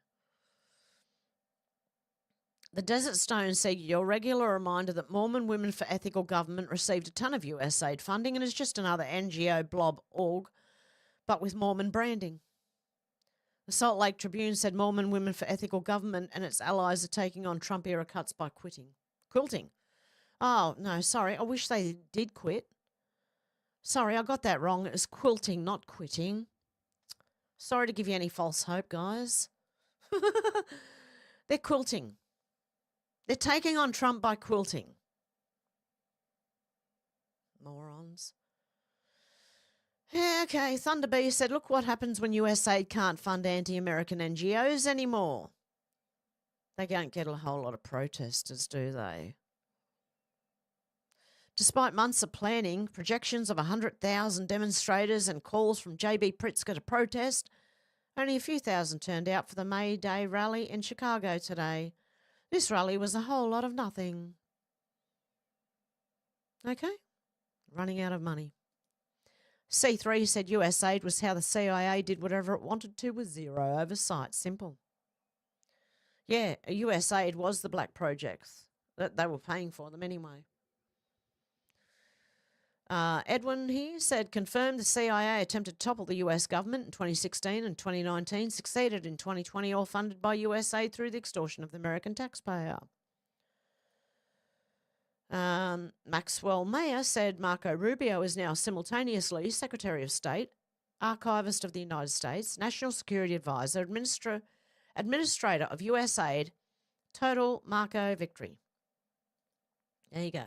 Speaker 2: The Desert Stone said your regular reminder that Mormon Women for Ethical Government received a ton of USAID funding and is just another NGO blob org, but with Mormon branding. The Salt Lake Tribune said Mormon Women for Ethical Government and its allies are taking on Trump-era cuts by quilting. Oh, no, sorry. I wish they did quit. Sorry, I got that wrong. It was quilting, not quitting. Sorry to give you any false hope, guys. They're quilting. They're taking on Trump by quilting. Morons. Yeah, okay. Thunder Bee said, look what happens when USAID can't fund anti-American NGOs anymore. They don't get a whole lot of protesters, do they? Despite months of planning, projections of 100,000 demonstrators and calls from J.B. Pritzker to protest, only a few thousand turned out for the May Day rally in Chicago today. This rally was a whole lot of nothing. Okay, running out of money. C3 said USAID was how the CIA did whatever it wanted to with zero oversight. Simple. Yeah, USAID was the black projects that they were paying for them anyway. Edwin here said, confirmed the CIA attempted to topple the US government in 2016 and 2019, succeeded in 2020, all funded by USAID through the extortion of the American taxpayer. Maxwell Mayer said Marco Rubio is now simultaneously Secretary of State, Archivist of the United States, National Security Advisor, Administrator of USAID, total Marco victory. There you go.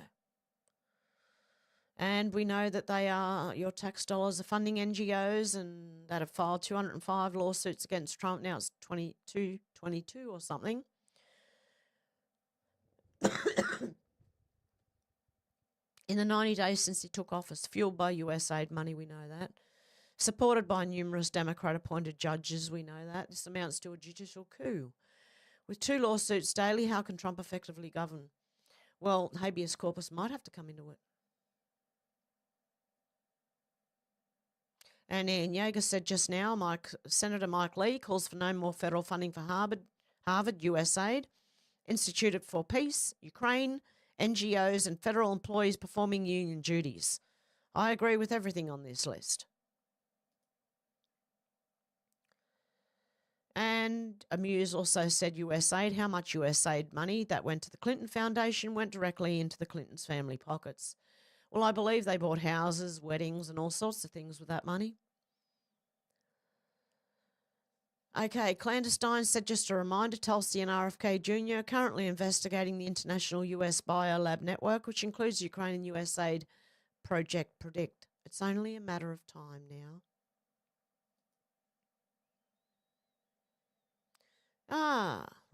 Speaker 2: And we know that your tax dollars are funding NGOs and that have filed 205 lawsuits against Trump. Now it's 22 or something. In the 90 days since he took office, fueled by USAID money, we know that. Supported by numerous Democrat-appointed judges, we know that. This amounts to a judicial coup. With 2 lawsuits daily, how can Trump effectively govern? Well, habeas corpus might have to come into it. And Ian Yeager said just now, Senator Mike Lee calls for no more federal funding for Harvard, USAID, Institute for Peace, Ukraine, NGOs and federal employees performing union duties. I agree with everything on this list. And Amuse also said USAID, how much USAID money that went to the Clinton Foundation went directly into the Clintons' family pockets. Well, I believe they bought houses, weddings, and all sorts of things with that money. Okay, Clandestine said, just a reminder, Tulsi and RFK Jr. are currently investigating the international US biolab network, which includes Ukraine and USAID Project Predict. It's only a matter of time now.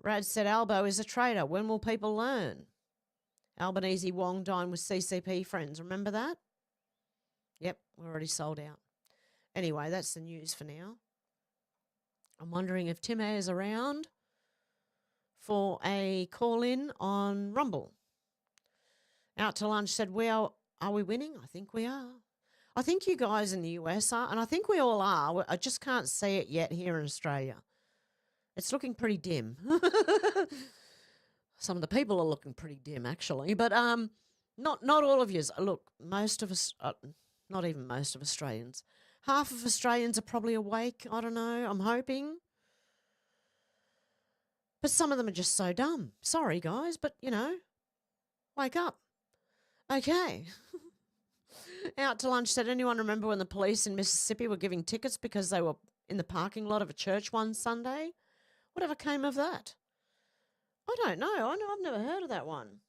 Speaker 2: Rad said Albo is a traitor. When will people learn? Albanese Wong dined with CCP friends. Remember that? Yep, we're already sold out. Anyway, that's the news for now. I'm wondering if Tim Ayer's around for a call-in on Rumble. Out to Lunch said, are we winning? I think we are. I think you guys in the US are, and I think we all are. I just can't see it yet here in Australia. It's looking pretty dim. Some of the people are looking pretty dim, actually. But not all of yous. Look, most of us, not even most of Australians. Half of Australians are probably awake. I don't know. I'm hoping. But some of them are just so dumb. Sorry, guys, but, wake up. Okay. Out to Lunch said, anyone remember when the police in Mississippi were giving tickets because they were in the parking lot of a church one Sunday? Whatever came of that? I don't know. I've never heard of that one.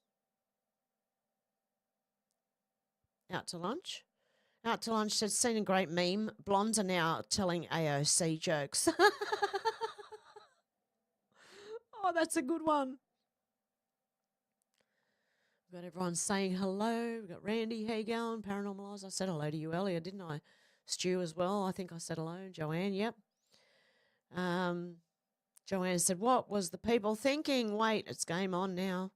Speaker 2: Out to Lunch. Out to Lunch said, seen a great meme. Blondes are now telling AOC jokes. Oh, that's a good one. We've got everyone saying hello. We've got Randy, how you going? Paranormal Oz. I said hello to you earlier, didn't I? Stu as well. I think I said hello. Joanne, yep. Joanne said, what was the people thinking? Wait, it's game on now.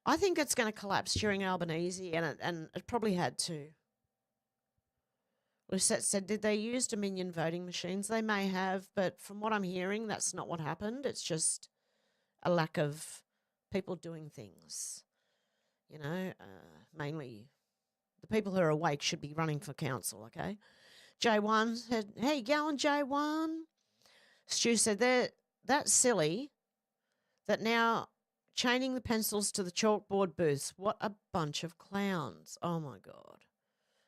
Speaker 2: I think it's going to collapse during Albanese, and it probably had to. Lucette said, did they use Dominion voting machines? They may have, but from what I'm hearing, that's not what happened. It's just a lack of people doing things. Mainly the people who are awake should be running for council, okay? J1 said, hey, going J1. Stu said, that's silly that now chaining the pencils to the chalkboard booths. What a bunch of clowns. Oh, my God.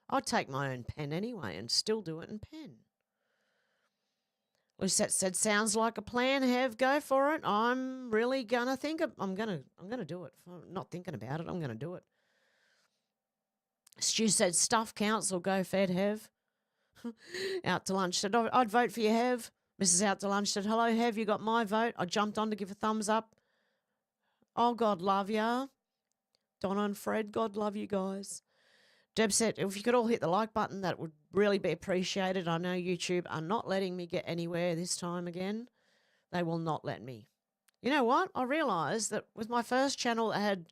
Speaker 2: I'd take my own pen anyway and still do it in pen. Lucette said, sounds like a plan, Hev. Go for it. I'm really going to think I'm going to do it. I'm not thinking about it. I'm going to do it. Stu said, stuff council. Go Fed, Hev. Out to Lunch said, I'd vote for you, Hev. Mrs. Out to Lunch said, hello, Hev, you got my vote. I jumped on to give a thumbs up. Oh, God love ya. Donna and Fred, God love you guys. Deb said, if you could all hit the like button, that would really be appreciated. I know YouTube are not letting me get anywhere this time again. They will not let me. You know what? I realised that with my first channel that had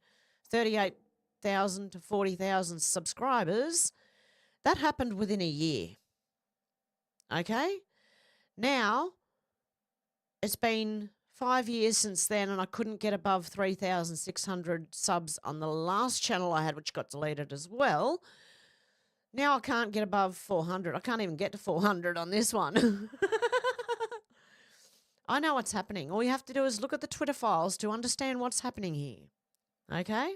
Speaker 2: 38,000 to 40,000 subscribers, that happened within a year. Okay? Now, it's been 5 years since then, and I couldn't get above 3,600 subs on the last channel I had, which got deleted as well. Now I can't get above 400. I can't even get to 400 on this one. I know what's happening. All you have to do is look at the Twitter files to understand what's happening here. Okay?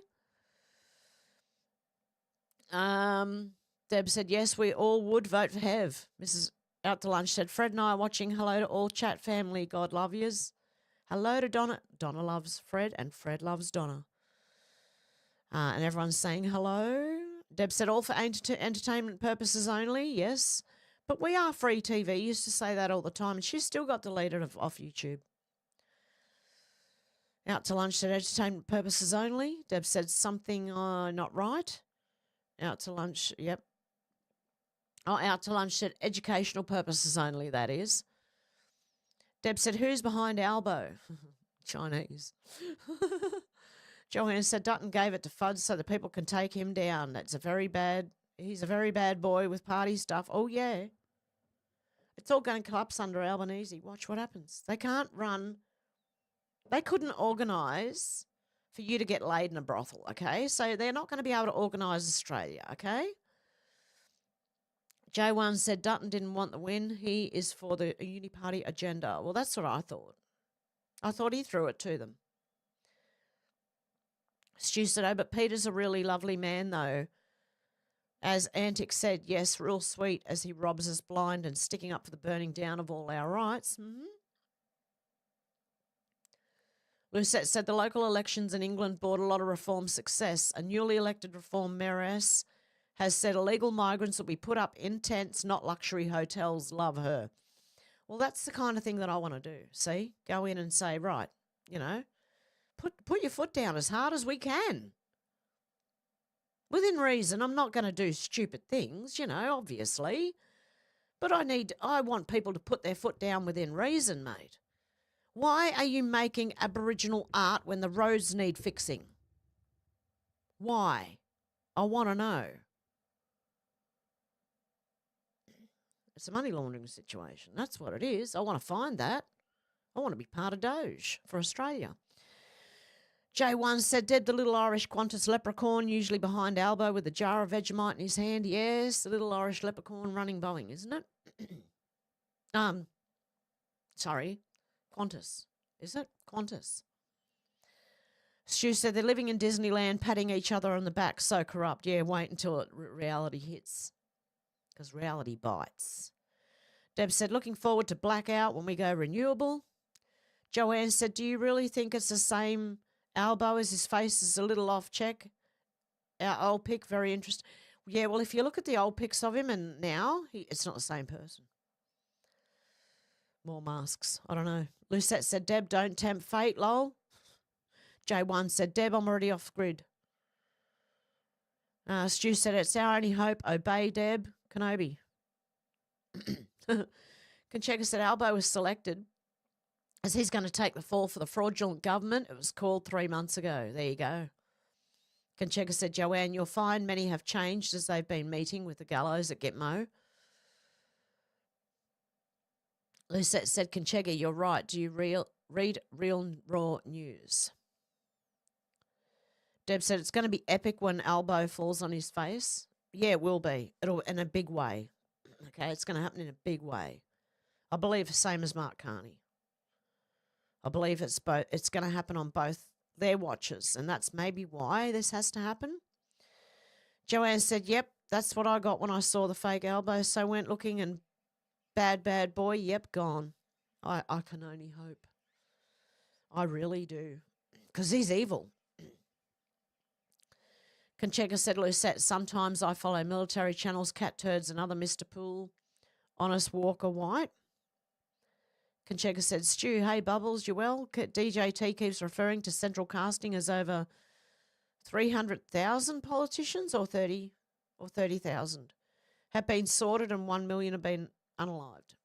Speaker 2: Deb said, yes, we all would vote for Hev. Mrs. Out to Lunch said, Fred and I are watching. Hello to all chat family. God love yous. Hello to Donna. Donna loves Fred and Fred loves Donna. And everyone's saying hello. Deb said, all for entertainment purposes only. Yes. But we are free TV. Used to say that all the time. And she still got deleted off YouTube. Out to Lunch said, entertainment purposes only. Deb said, something not right. Out to Lunch, yep. Oh, Out to Lunch said, educational purposes only, that is. Deb said, who's behind Albo? Chinese. Joanne said, Dutton gave it to Fudd so that people can take him down. He's a very bad boy with party stuff. Oh, yeah. It's all going to collapse under Albanese. Watch what happens. They can't run. They couldn't organise for you to get laid in a brothel, okay? So they're not going to be able to organise Australia, okay? J1 said Dutton didn't want the win. He is for the uni-party agenda. Well, that's what I thought. I thought he threw it to them. Stu said, oh, but Peter's a really lovely man, though. As Antic said, yes, real sweet as he robs us blind and sticking up for the burning down of all our rights. Mm-hmm. Lucette said the local elections in England brought a lot of reform success. A newly elected reform mayoress has said illegal migrants will be put up in tents, not luxury hotels. Love her. Well, that's the kind of thing that I want to do. See? Go in and say, right, you know, put your foot down as hard as we can. Within reason. I'm not going to do stupid things, you know, obviously. But I want people to put their foot down within reason, mate. Why are you making Aboriginal art when the roads need fixing? Why? I want to know. It's a money laundering situation. That's what it is. I want to find that. I want to be part of Doge for Australia. J1 said, Deb, the little Irish Qantas leprechaun, usually behind Albo with a jar of Vegemite in his hand. Yes, the little Irish leprechaun running Boeing, isn't it? Sorry. Qantas. Is it? Qantas. Stu said they're living in Disneyland, patting each other on the back, so corrupt. Yeah, wait until reality hits, because reality bites. Deb said, looking forward to blackout when we go renewable. Joanne said, do you really think it's the same Albo as his face is a little off check? Our old pic, very interesting. Yeah, well, if you look at the old pics of him and now, it's not the same person. More masks. I don't know. Lucette said, Deb, don't tempt fate, lol. J1 said, Deb, I'm already off grid. Stu said, it's our only hope. Obey, Deb. Kenobi. Concheka said, Albo was selected as he's going to take the fall for the fraudulent government. It was called 3 months ago. There you go. Concheka said, Joanne, you'll find many have changed as they've been meeting with the gallows at Gitmo. Lucette said, Conchega, you're right. Do you read real raw news? Deb said, it's going to be epic when Albo falls on his face. Yeah, it will be. It'll in a big way. Okay, it's going to happen in a big way. I believe the same as Mark Carney. I believe it's going to happen on both their watches, and that's maybe why this has to happen. Joanne said, yep, that's what I got when I saw the fake Albo. So went looking and bad boy, yep, gone. I can only hope. I really do. Because he's evil. Concheka said, Lucette, sometimes I follow military channels, cat turds and other Mr. Pool, Honest Walker White. Concheka said, Stu, hey, Bubbles, you well? DJT keeps referring to central casting as over 300,000 politicians or 30,000 have been sorted and 1 million have been unalived.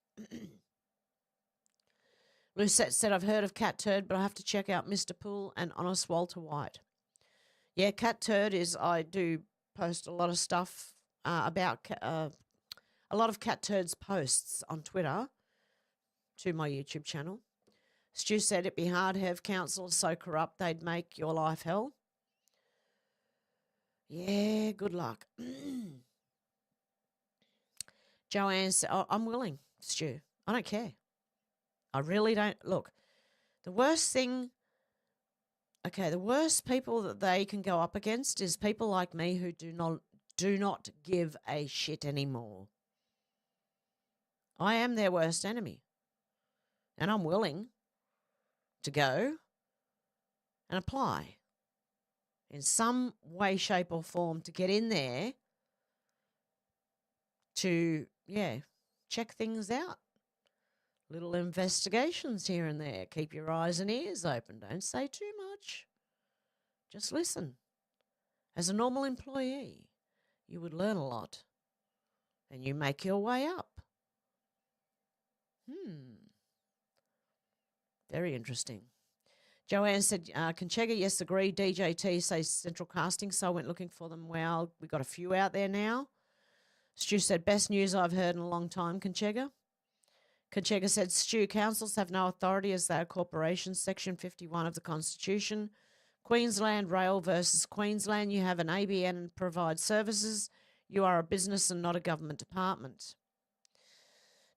Speaker 2: Lucette said, I've heard of Cat Turd, but I have to check out Mr. Pool and Honest Walter White. Yeah, Cat Turd is, I do post a lot of stuff about, a lot of Cat Turd's posts on Twitter to my YouTube channel. Stu said it'd be hard to have councillors so corrupt they'd make your life hell. Yeah, good luck. Joanne said, I'm willing, Stu. I don't care. I really don't. Look, the worst people that they can go up against is people like me who do not give a shit anymore. I am their worst enemy. And I'm willing to go and apply in some way, shape or form to get in there to, check things out. Little investigations here and there. Keep your eyes and ears open. Don't say too much. Just listen. As a normal employee, you would learn a lot and you make your way up. Very interesting. Joanne said, Conchega, yes, agree. DJT says Central Casting, so I went looking for them. Well, we got a few out there now. Stu said, best news I've heard in a long time, Conchega. Conchega said, Stu, councils have no authority as they are corporations, Section 51 of the Constitution. Queensland Rail versus Queensland. You have an ABN and provide services. You are a business and not a government department.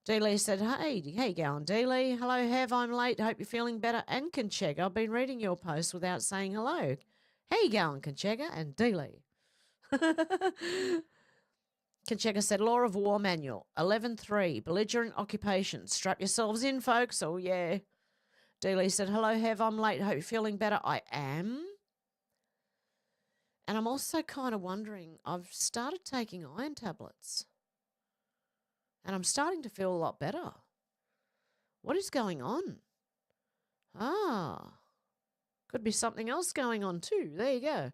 Speaker 2: Dealey said, hey, going, Dealey. Hello, Hev, I'm late. Hope you're feeling better. And Conchega, I've been reading your post without saying hello. Hey, going, Conchega and Dealey. Conchega said, Law of War Manual, 11.3, belligerent occupation. Strap yourselves in, folks. Oh, yeah. Dealey said, hello, Hev, I'm late. Hope you're feeling better. I am. And I'm also kind of wondering, I've started taking iron tablets. And I'm starting to feel a lot better. What is going on? Could be something else going on too. There you go.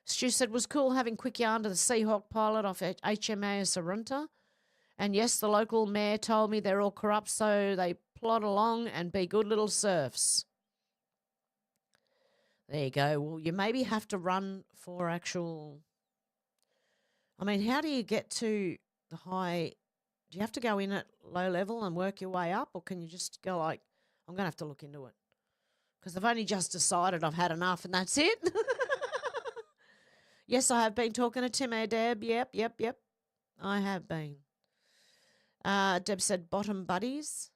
Speaker 2: Stu said, was cool having quick yarn to the Seahawk pilot off HMAS Sarunta. And yes, the local mayor told me they're all corrupt, so they plod along and be good little serfs. There you go. Well, you maybe have to run for actual... I mean, how do you get to the high... Do you have to go in at low level and work your way up, or can you just go like, I'm going to have to look into it? Because I've only just decided I've had enough and that's it. Yes, I have been talking to Tim Deb. Yep. I have been. Deb said, bottom buddies.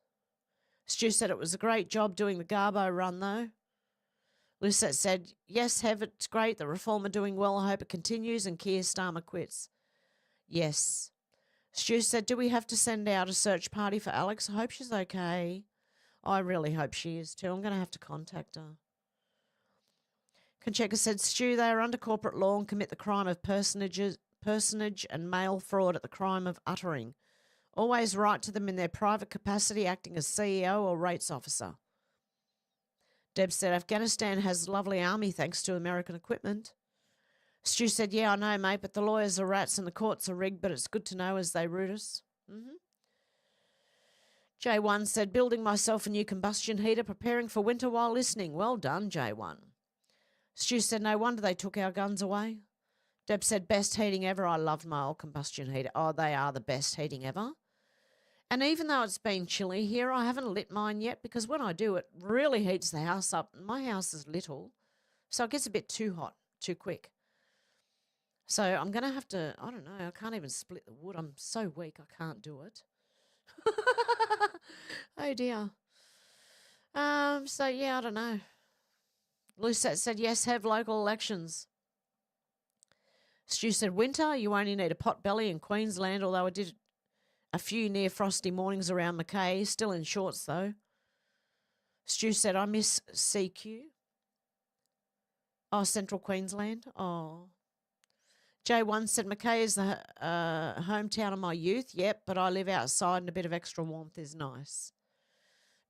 Speaker 2: Stu said it was a great job doing the Garbo run, though. Lucette said, yes, Hev, it's great. The reform are doing well. I hope it continues and Keir Starmer quits. Yes. Stu said, do we have to send out a search party for Alex? I hope she's okay. I really hope she is too. I'm going to have to contact her. Conchega said, Stu, they are under corporate law and commit the crime of personage and mail fraud at the crime of uttering. Always write to them in their private capacity acting as CEO or rates officer. Deb said, Afghanistan has a lovely army thanks to American equipment. Stu said, yeah, I know, mate, but the lawyers are rats and the courts are rigged, but it's good to know as they root us. J1 said, building myself a new combustion heater, preparing for winter while listening. Well done, J1. Stu said, no wonder they took our guns away. Deb said, best heating ever. I loved my old combustion heater. Oh, they are the best heating ever. And even though it's been chilly here, I haven't lit mine yet because when I do, it really heats the house up. My house is little, so it gets a bit too hot, too quick. So I'm going to have to, I don't know, I can't even split the wood. I'm so weak, I can't do it. Oh, dear. So, yeah, I don't know. Lucette said, yes, have local elections. Stu said, winter, you only need a pot belly in Queensland, although I did a few near frosty mornings around Mackay, still in shorts, though. Stu said, I miss CQ. Oh, Central Queensland. Oh. J1 said, Mackay is the hometown of my youth. Yep, but I live outside and a bit of extra warmth is nice.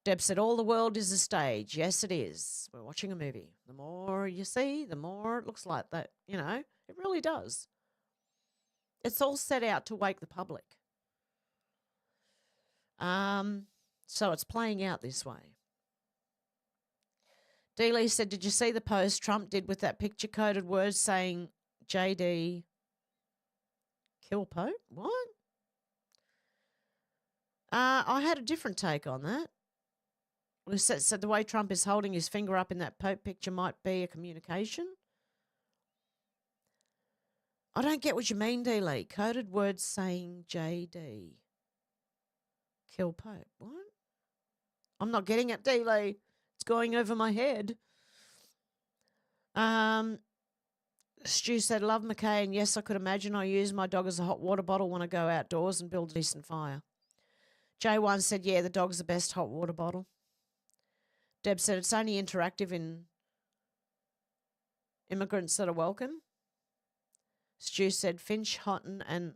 Speaker 2: Deb said, all the world is a stage. Yes, it is. We're watching a movie. The more you see, the more it looks like that. You know, it really does. It's all set out to wake the public. So it's playing out this way. Dealey said, did you see the post Trump did with that picture-coded word saying JD kill Pope? What? I had a different take on that. Well, said the way Trump is holding his finger up in that Pope picture might be a communication. I don't get what you mean, D-Lee. Coded words saying JD. Kill Pope. What? I'm not getting it, D-Lee. It's going over my head. Stu said, love McKay, and yes, I could imagine I use my dog as a hot water bottle when I go outdoors and build a decent fire. J1 said, yeah, the dog's the best hot water bottle. Deb said, it's only interactive in immigrants that are welcome. Stu said, Finch, Houghton and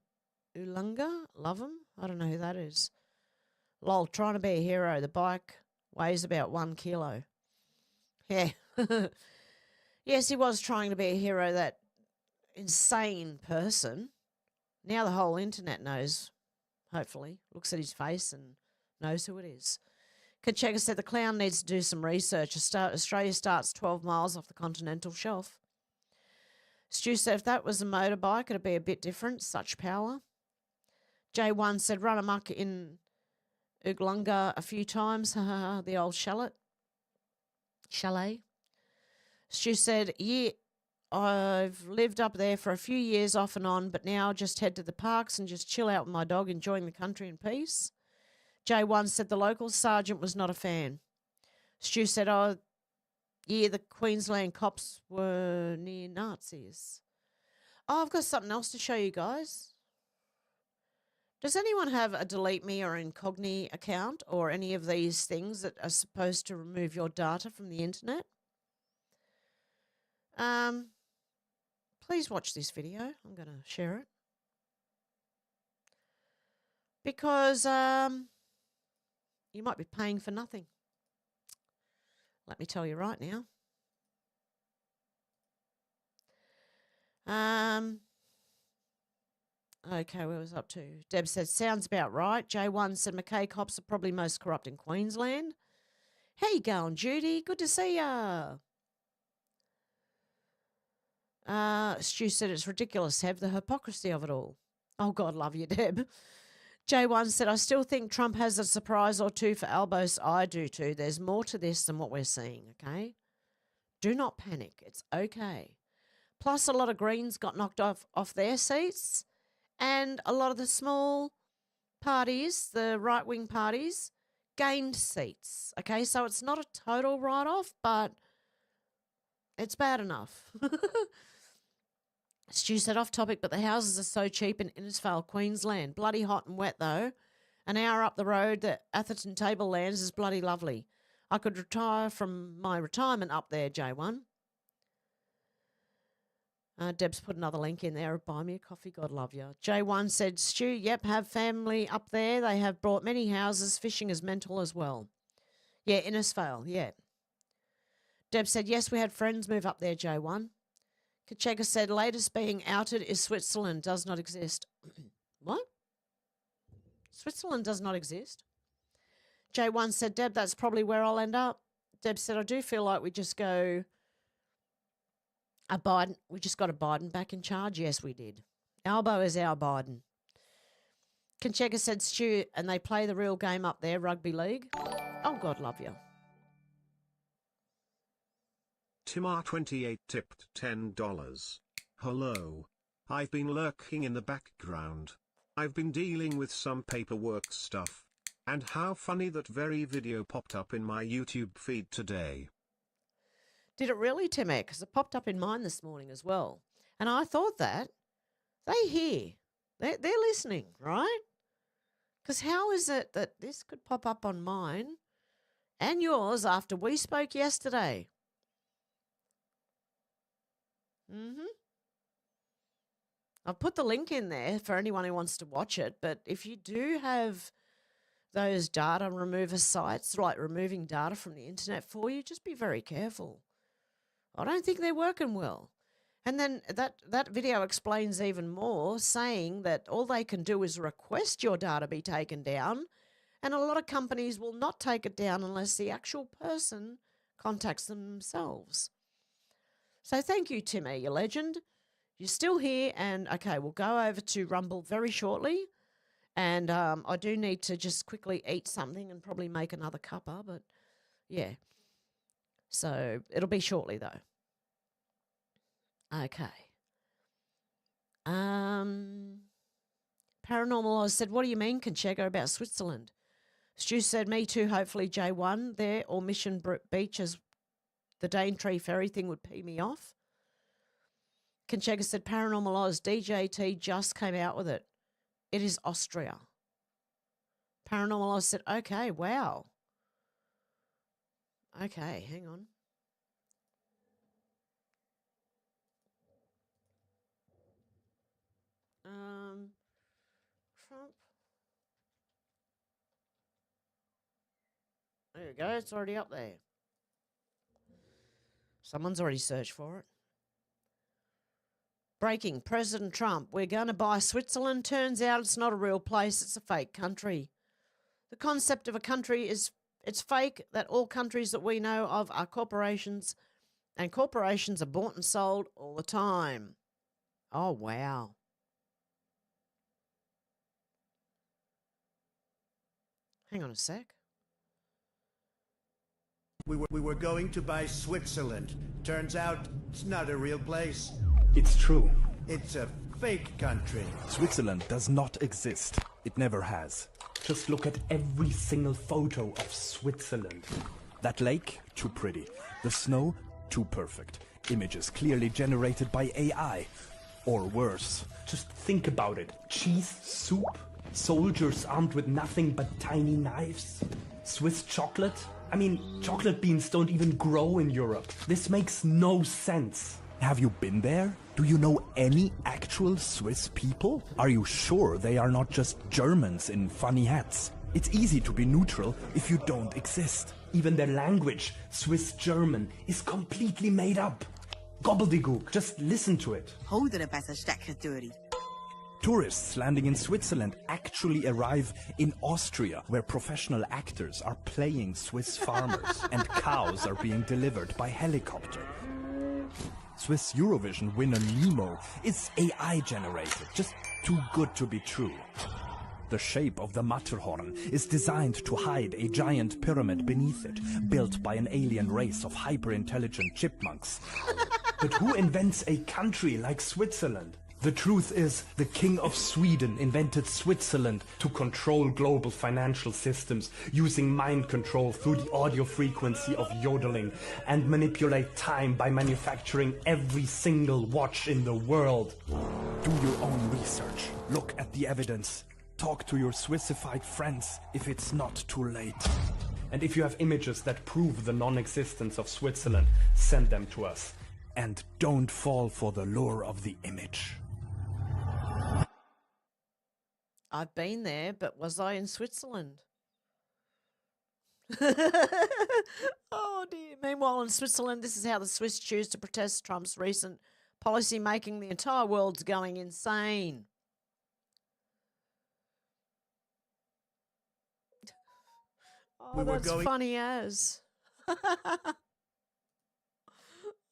Speaker 2: Ulunga, love them. I don't know who that is. Lol, trying to be a hero. The bike weighs about 1 kilo. Yeah. Yes, he was trying to be a hero, that insane person. Now the whole internet knows, hopefully, looks at his face and knows who it is. Kacheka said the clown needs to do some research. Australia starts 12 miles off the continental shelf. Stu said if that was a motorbike, it'd be a bit different. Such power. J1 said run amok in Uglunga a few times. The old chalet. Stu said, yeah, I've lived up there for a few years off and on, but now just head to the parks and just chill out with my dog, enjoying the country in peace. J1 said the local sergeant was not a fan. Stu said, oh, yeah, the Queensland cops were near Nazis. Oh, I've got something else to show you guys. Does anyone have a Delete Me or Incogni account or any of these things that are supposed to remove your data from the internet? Please watch this video. I'm going to share it. Because you might be paying for nothing. Let me tell you right now. Okay, where was I up to? Deb said, sounds about right. J1 said, McKay cops are probably most corrupt in Queensland. How you going, Judy? Good to see ya. Stu said, it's ridiculous, Hev, the hypocrisy of it all. Oh, God, love you, Deb. J1 said, I still think Trump has a surprise or two for Albos. I do too. There's more to this than what we're seeing, okay? Do not panic. It's okay. Plus, a lot of Greens got knocked off their seats, and a lot of the small parties, the right-wing parties, gained seats, okay? So it's not a total write-off, but it's bad enough. Stu said, off topic, but the houses are so cheap in Innisfail, Queensland. Bloody hot and wet, though. An hour up the road, the Atherton Tablelands is bloody lovely. I could retire from my retirement up there, J1. Deb's put another link in there. Buy me a coffee, God love you. J1 said, Stu, yep, have family up there. They have brought many houses. Fishing is mental as well. Yeah, Innisfail, yeah. Deb said, yes, we had friends move up there, J1. Kacheka said, latest being outed is Switzerland does not exist. What? Switzerland does not exist. J1 said, Deb, that's probably where I'll end up. Deb said, I do feel like we just got a Biden back in charge. Yes, we did. Albo is our Biden. Kacheka said, Stu, and they play the real game up there, rugby league. Oh, God love you.
Speaker 12: Timar28 tipped $10. Hello. I've been lurking in the background. I've been dealing with some paperwork stuff. And how funny that very video popped up in my YouTube feed today.
Speaker 2: Did it really, Timmy? Because it popped up in mine this morning as well. And I thought that they hear. They're listening, right? Because how is it that this could pop up on mine and yours after we spoke yesterday? I've put the link in there for anyone who wants to watch it, but if you do have those data remover sites, like removing data from the internet for you, just be very careful. I don't think they're working well. And then that video explains even more, saying that all they can do is request your data be taken down, and a lot of companies will not take it down unless the actual person contacts them themselves. So thank you, Timmy, you legend. You're still here, and okay, we'll go over to Rumble very shortly. And I do need to just quickly eat something and probably make another cuppa, but Yeah. So it'll be shortly though. Okay. Paranormal Oz said, what do you mean, Conchego, about Switzerland? Stu said, me too, hopefully J1 there or Mission Beach as the Daintree ferry thing would pee me off. Conchego said, Paranormal Oz, DJT just came out with it. It is Austria. Paranormal Oz said, okay, wow. Okay, hang on. Trump. There you go. It's already up there. Someone's already searched for it. Breaking. President Trump. We're going to buy Switzerland. Turns out it's not a real place. It's a fake country. The concept of a country is it's fake, that all countries that we know of are corporations, and corporations are bought and sold all the time. Oh, wow. Hang on a sec.
Speaker 13: We were going to buy Switzerland. Turns out it's not a real place.
Speaker 14: It's true.
Speaker 13: It's a fake country.
Speaker 14: Switzerland does not exist. It never has. Just look at every single photo of Switzerland. That lake, too pretty. The snow, too perfect. Images clearly generated by AI. Or worse.
Speaker 15: Just think about it. Cheese soup? Soldiers armed with nothing but tiny knives? Swiss chocolate? I mean, chocolate beans don't even grow in Europe. This makes no sense.
Speaker 14: Have you been there? Do you know any actual Swiss people? Are you sure they are not just Germans in funny hats? It's easy to be neutral if you don't exist.
Speaker 15: Even their language, Swiss German, is completely made up. Gobbledygook, just listen to it.
Speaker 14: Tourists landing in Switzerland actually arrive in Austria, where professional actors are playing Swiss farmers and cows are being delivered by helicopter. Swiss Eurovision winner Nemo is AI generated, just too good to be true. The shape of the Matterhorn is designed to hide a giant pyramid beneath it, built by an alien race of hyper-intelligent chipmunks.
Speaker 15: But who invents a country like Switzerland? The truth is, the King of Sweden invented Switzerland to control global financial systems, using mind control through the audio frequency of yodeling, and manipulate time by manufacturing every single watch in the world.
Speaker 14: Do your own research. Look at the evidence. Talk to your Swissified friends if it's not too late.
Speaker 15: And if you have images that prove the non-existence of Switzerland, send them to us.
Speaker 14: And don't fall for the lure of the image.
Speaker 2: I've been there, but was I in Switzerland? Oh, dear. Meanwhile, in Switzerland, this is how the Swiss choose to protest Trump's recent policy, making the entire world's going insane. Oh, that's funny as.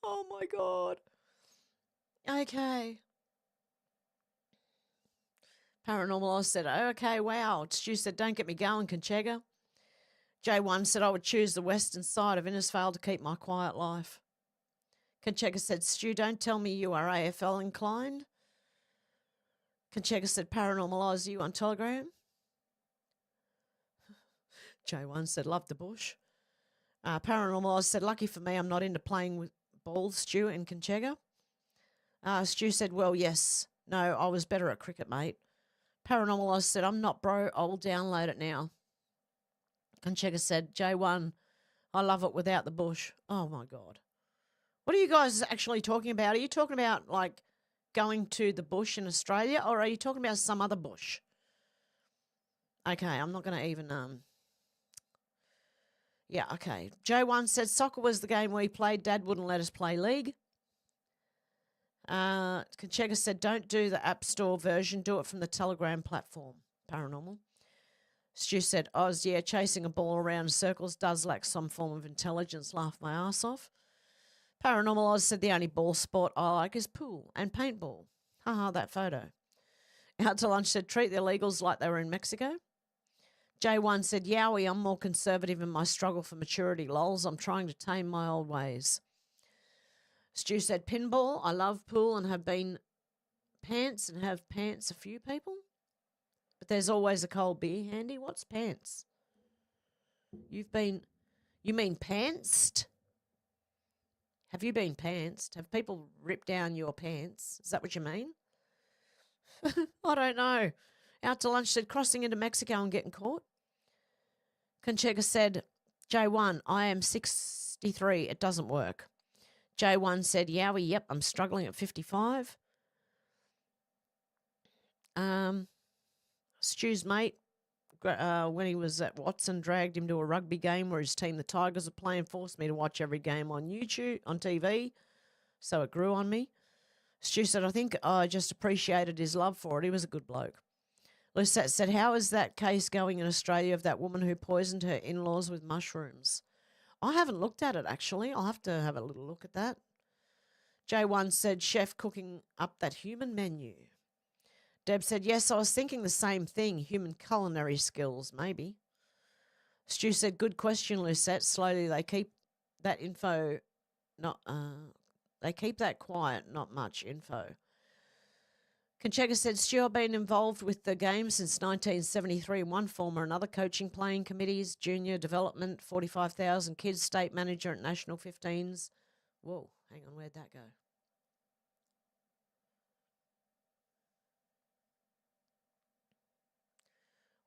Speaker 2: Oh, my God. Okay. Paranormal Oz said, oh, okay, wow. Stu said, don't get me going, Conchego. J1 said, I would choose the western side of Innisfail to keep my quiet life. Conchego said, Stu, don't tell me you are AFL inclined. Conchego said, Paranormal Oz, you on Telegram? J1 said, love the bush. Paranormal Oz said, lucky for me, I'm not into playing with balls, Stu and Conchego. Stu said, well, yes. No, I was better at cricket, mate. Paranormal Oz said, I'm not, bro. I'll download it now. Conchego said, J1, I love it without the bush. Oh, my God. What are you guys actually talking about? Are you talking about, like, going to the bush in Australia, or are you talking about some other bush? Okay, I'm not going to even, yeah, okay. J1 said, soccer was the game we played. Dad wouldn't let us play league. Conchego said, don't do the App Store version. Do it from the Telegram platform. Paranormal. Stu said, Oz, yeah, chasing a ball around in circles does lack some form of intelligence. Laugh my ass off. Paranormal Oz said, the only ball sport I like is pool and paintball. Haha, that photo. Out to Lunch said, treat the illegals like they were in Mexico. J1 said, Yowie, I'm more conservative in my struggle for maturity. Lols, I'm trying to tame my old ways. Stu said, pinball, I love pool and have been pants and have pants a few people. But there's always a cold beer handy. What's pants? You mean pantsed? Have you been pantsed? Have people ripped down your pants? Is that what you mean? I don't know. Out to lunch said, crossing into Mexico and getting caught. Conchega said, J1, I am 63. It doesn't work. J1 said, Yowie, yep, I'm struggling at 55. Stu's mate, when he was at Watson, dragged him to a rugby game where his team, the Tigers, are playing, forced me to watch every game on YouTube, on TV, so it grew on me. Stu said, I think I just appreciated his love for it. He was a good bloke. Lucette said, how is that case going in Australia of that woman who poisoned her in-laws with mushrooms? I haven't looked at it, actually. I'll have to have a little look at that. J1 said, chef cooking up that human menu. Deb said, yes, I was thinking the same thing. Human culinary skills, maybe. Stu said, good question, Lucette. Slowly they keep that info, they keep that quiet, not much info. Conchega said, Stu, I've been involved with the game since 1973 in one form or another, coaching, playing committees, junior development, 45,000 kids, state manager at National 15s. Whoa, hang on, where'd that go?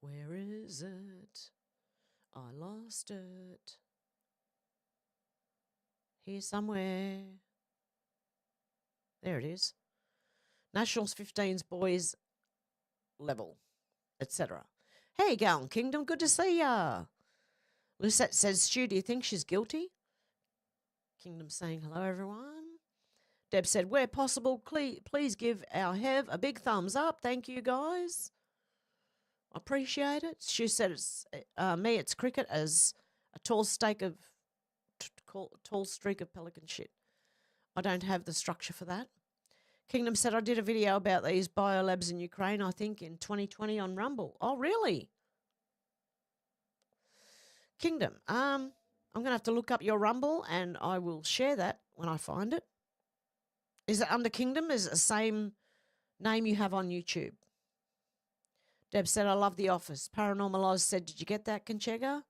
Speaker 2: Where is it? I lost it. Here somewhere. There it is. Nationals 15s boys level, etc. Hey, Gowan Kingdom, good to see ya. Lucette says, Stu, do you think she's guilty? Kingdom saying hello, everyone. Deb said, where possible, please give our Hev a big thumbs up. Thank you, guys. I appreciate it. She said, it's me, it's cricket as a tall streak of pelican shit. I don't have the structure for that. Kingdom said, I did a video about these biolabs in Ukraine, I think, in 2020 on Rumble. Oh, really? Kingdom, I'm going to have to look up your Rumble and I will share that when I find it. Is it under Kingdom? Is it the same name you have on YouTube? Deb said, I love The Office. Paranormal Oz said, did you get that, Conchega?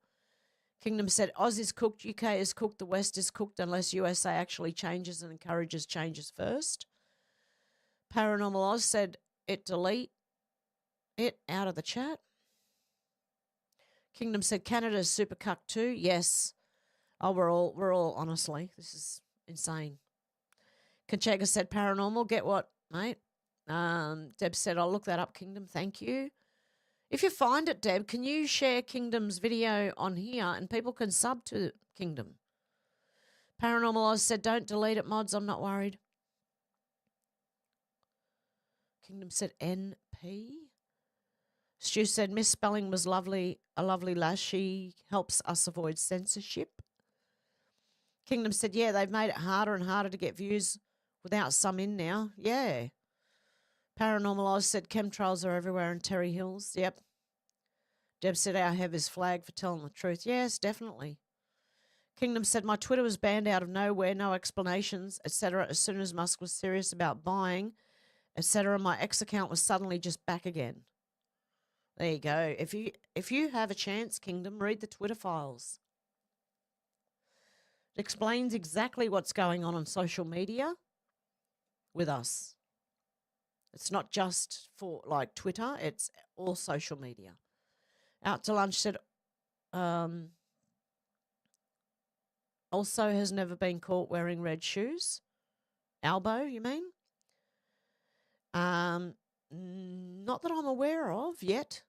Speaker 2: Kingdom said, Oz is cooked, UK is cooked, the West is cooked unless USA actually changes and encourages changes first. Paranormal Oz said, delete it out of the chat. Kingdom said, Canada's super cucked too. Yes. Oh, we're all, honestly, this is insane. Conchega said, paranormal, get what, mate? Deb said, I'll look that up, Kingdom, thank you. If you find it, Deb, can you share Kingdom's video on here and people can sub to Kingdom? Paranormal Oz said, don't delete it, mods, I'm not worried. Kingdom said, NP. Stu said, misspelling was lovely, a lovely lass. She helps us avoid censorship. Kingdom said, yeah, they've made it harder and harder to get views without some in now. Yeah. Paranormal Oz said, chemtrails are everywhere in Terry Hills. Yep. Deb said, our Hev is flagged for telling the truth. Yes, definitely. Kingdom said, my Twitter was banned out of nowhere, no explanations, etc. As soon as Musk was serious about buying, etc., my ex account was suddenly just back again. There you go. If you have a chance, Kingdom, read the Twitter files. It explains exactly what's going on social media with us. It's not just for like Twitter, it's all social media. Out to lunch said, also has never been caught wearing red shoes. Albo, you mean? Not that I'm aware of yet.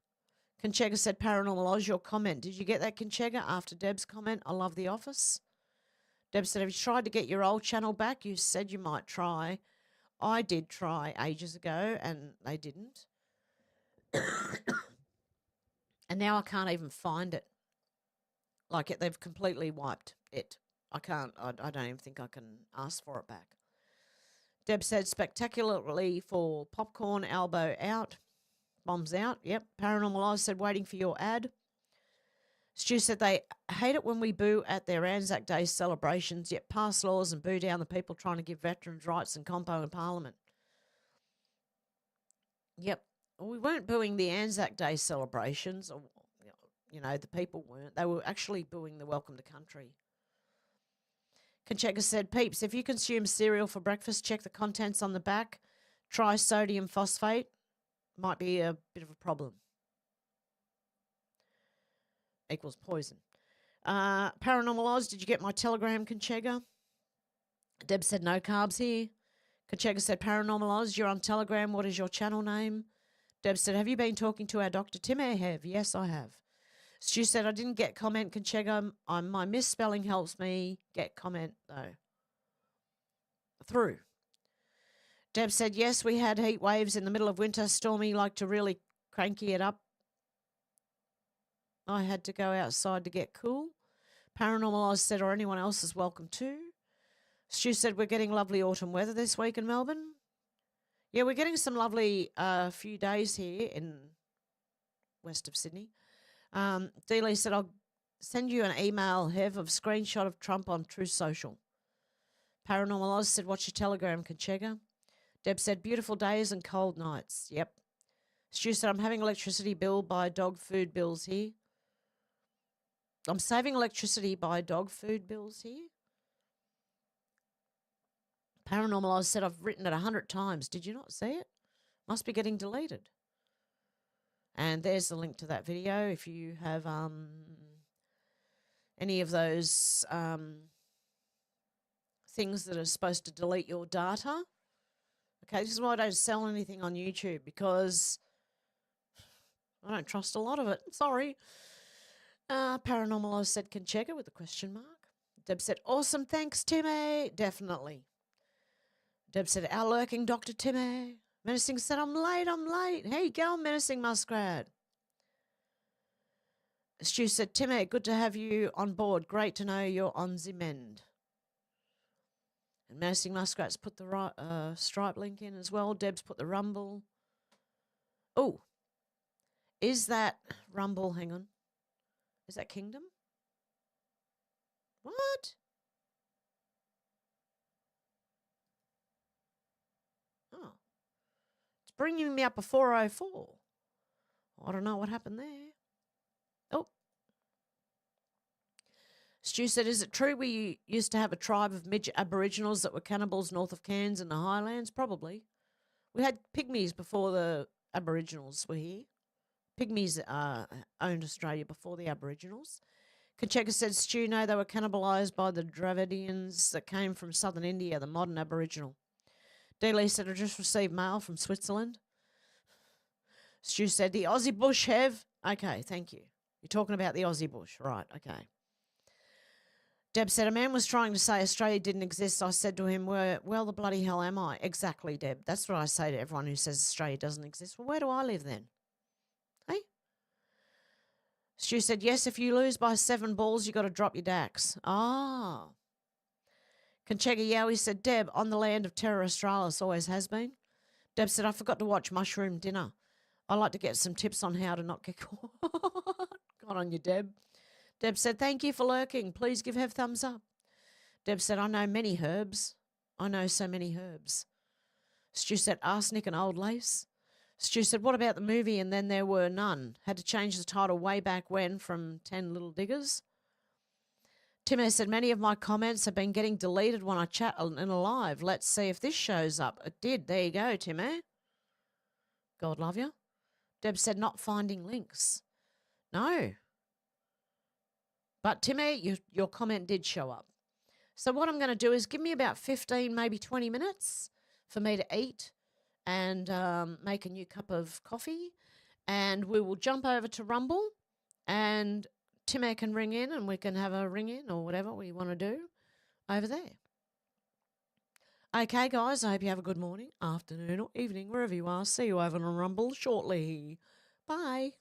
Speaker 2: Conchega said, Paranormal Oz, your comment. Did you get that, Conchega, after Deb's comment? I love The Office. Deb said, have you tried to get your old channel back? You said you might try. I did try ages ago and they didn't. And now I can't even find it. Like they've completely wiped it. I don't even think I can ask for it back. Deb said, spectacularly for popcorn, elbow out, bombs out. Yep. Paranormal Oz said, waiting for your ad. Stu said they hate it when we boo at their Anzac Day celebrations, yet pass laws and boo down the people trying to give veterans rights and compo in Parliament. Yep. We weren't booing the Anzac Day celebrations, or, the people weren't. They were actually booing the Welcome to Country. Conchega said, peeps, if you consume cereal for breakfast, check the contents on the back. Try sodium phosphate. Might be a bit of a problem. Equals poison. Paranormal Oz, did you get my telegram, Conchega? Deb said, no carbs here. Conchega said, Paranormal Oz, you're on Telegram. What is your channel name? Deb said, have you been talking to our Dr. Tim? I have. Yes, I have. Stu said, I didn't get comment, Conchega. My misspelling helps me get comment, though. Through. Deb said, yes, we had heat waves in the middle of winter. Stormy like to really cranky it up. I had to go outside to get cool. Paranormal Oz said, or anyone else is welcome too. Stu said, we're getting lovely autumn weather this week in Melbourne. Yeah, we're getting some lovely few days here in west of Sydney. Dealey said, I'll send you an email, Hev, of screenshot of Trump on Truth Social. Paranormal Oz said, what's your telegram, Conchega? Deb said, beautiful days and cold nights. Yep. Stu said, I'm having electricity bill by dog food bills here. I'm saving electricity by dog food bills here. Paranormal Oz said, I've written it 100 times. Did you not see it? Must be getting deleted. And there's the link to that video if you have any of those things that are supposed to delete your data. Okay, this is why I don't sell anything on YouTube, because I don't trust a lot of it. Sorry. Paranormal Oz said, Conchega with a question mark. Deb said, awesome, thanks, Timmy. Definitely. Deb said, our lurking Dr. Timmy. Menacing said, I'm late. How you going, Menacing Muskrat? Stu said, Timmy, good to have you on board. Great to know you're on the mend. And Menacing Muskrat's put the Stripe link in as well. Deb's put the Rumble. Oh, is that Rumble? Hang on. Is that Kingdom? What? Oh. It's bringing me up a 404. I don't know what happened there. Oh. Stu said, is it true we used to have a tribe of midget Aboriginals that were cannibals north of Cairns in the Highlands? Probably. We had pygmies before the Aboriginals were here. Pygmies owned Australia before the Aboriginals. Conchega said, Stu, no, they were cannibalised by the Dravidians that came from southern India, the modern Aboriginal. Dealey said, I just received mail from Switzerland. Stu said, the Aussie bush, Hev. Okay, thank you. You're talking about the Aussie bush. Right, okay. Deb said, a man was trying to say Australia didn't exist. I said to him, well, the bloody hell am I? Exactly, Deb. That's what I say to everyone who says Australia doesn't exist. Well, where do I live then? Hey? Stu said, yes, if you lose by 7 balls, you got to drop your dax. Ah. Conchega Yowie said, Deb, on the land of Terror Australis, always has been. Deb said, I forgot to watch Mushroom Dinner. I'd like to get some tips on how to not get caught. Got on you, Deb. Deb said, thank you for lurking. Please give Hev thumbs up. Deb said, I know many herbs. I know so many herbs. Stu said, arsenic and old lace. Stu said, what about the movie And Then There Were None? Had to change the title way back when from 10 Little Diggers. Timmy said, many of my comments have been getting deleted when I chat in a live. Let's see if this shows up. It did. There you go, Timmy. God love you. Deb said, not finding links. No. But, Timmy, your comment did show up. So what I'm going to do is give me about 15, maybe 20 minutes for me to eat and make a new cup of coffee. And we will jump over to Rumble and Timmy can ring in and we can have a ring in or whatever we want to do over there. Okay, guys, I hope you have a good morning, afternoon or evening, wherever you are. See you over on Rumble shortly. Bye.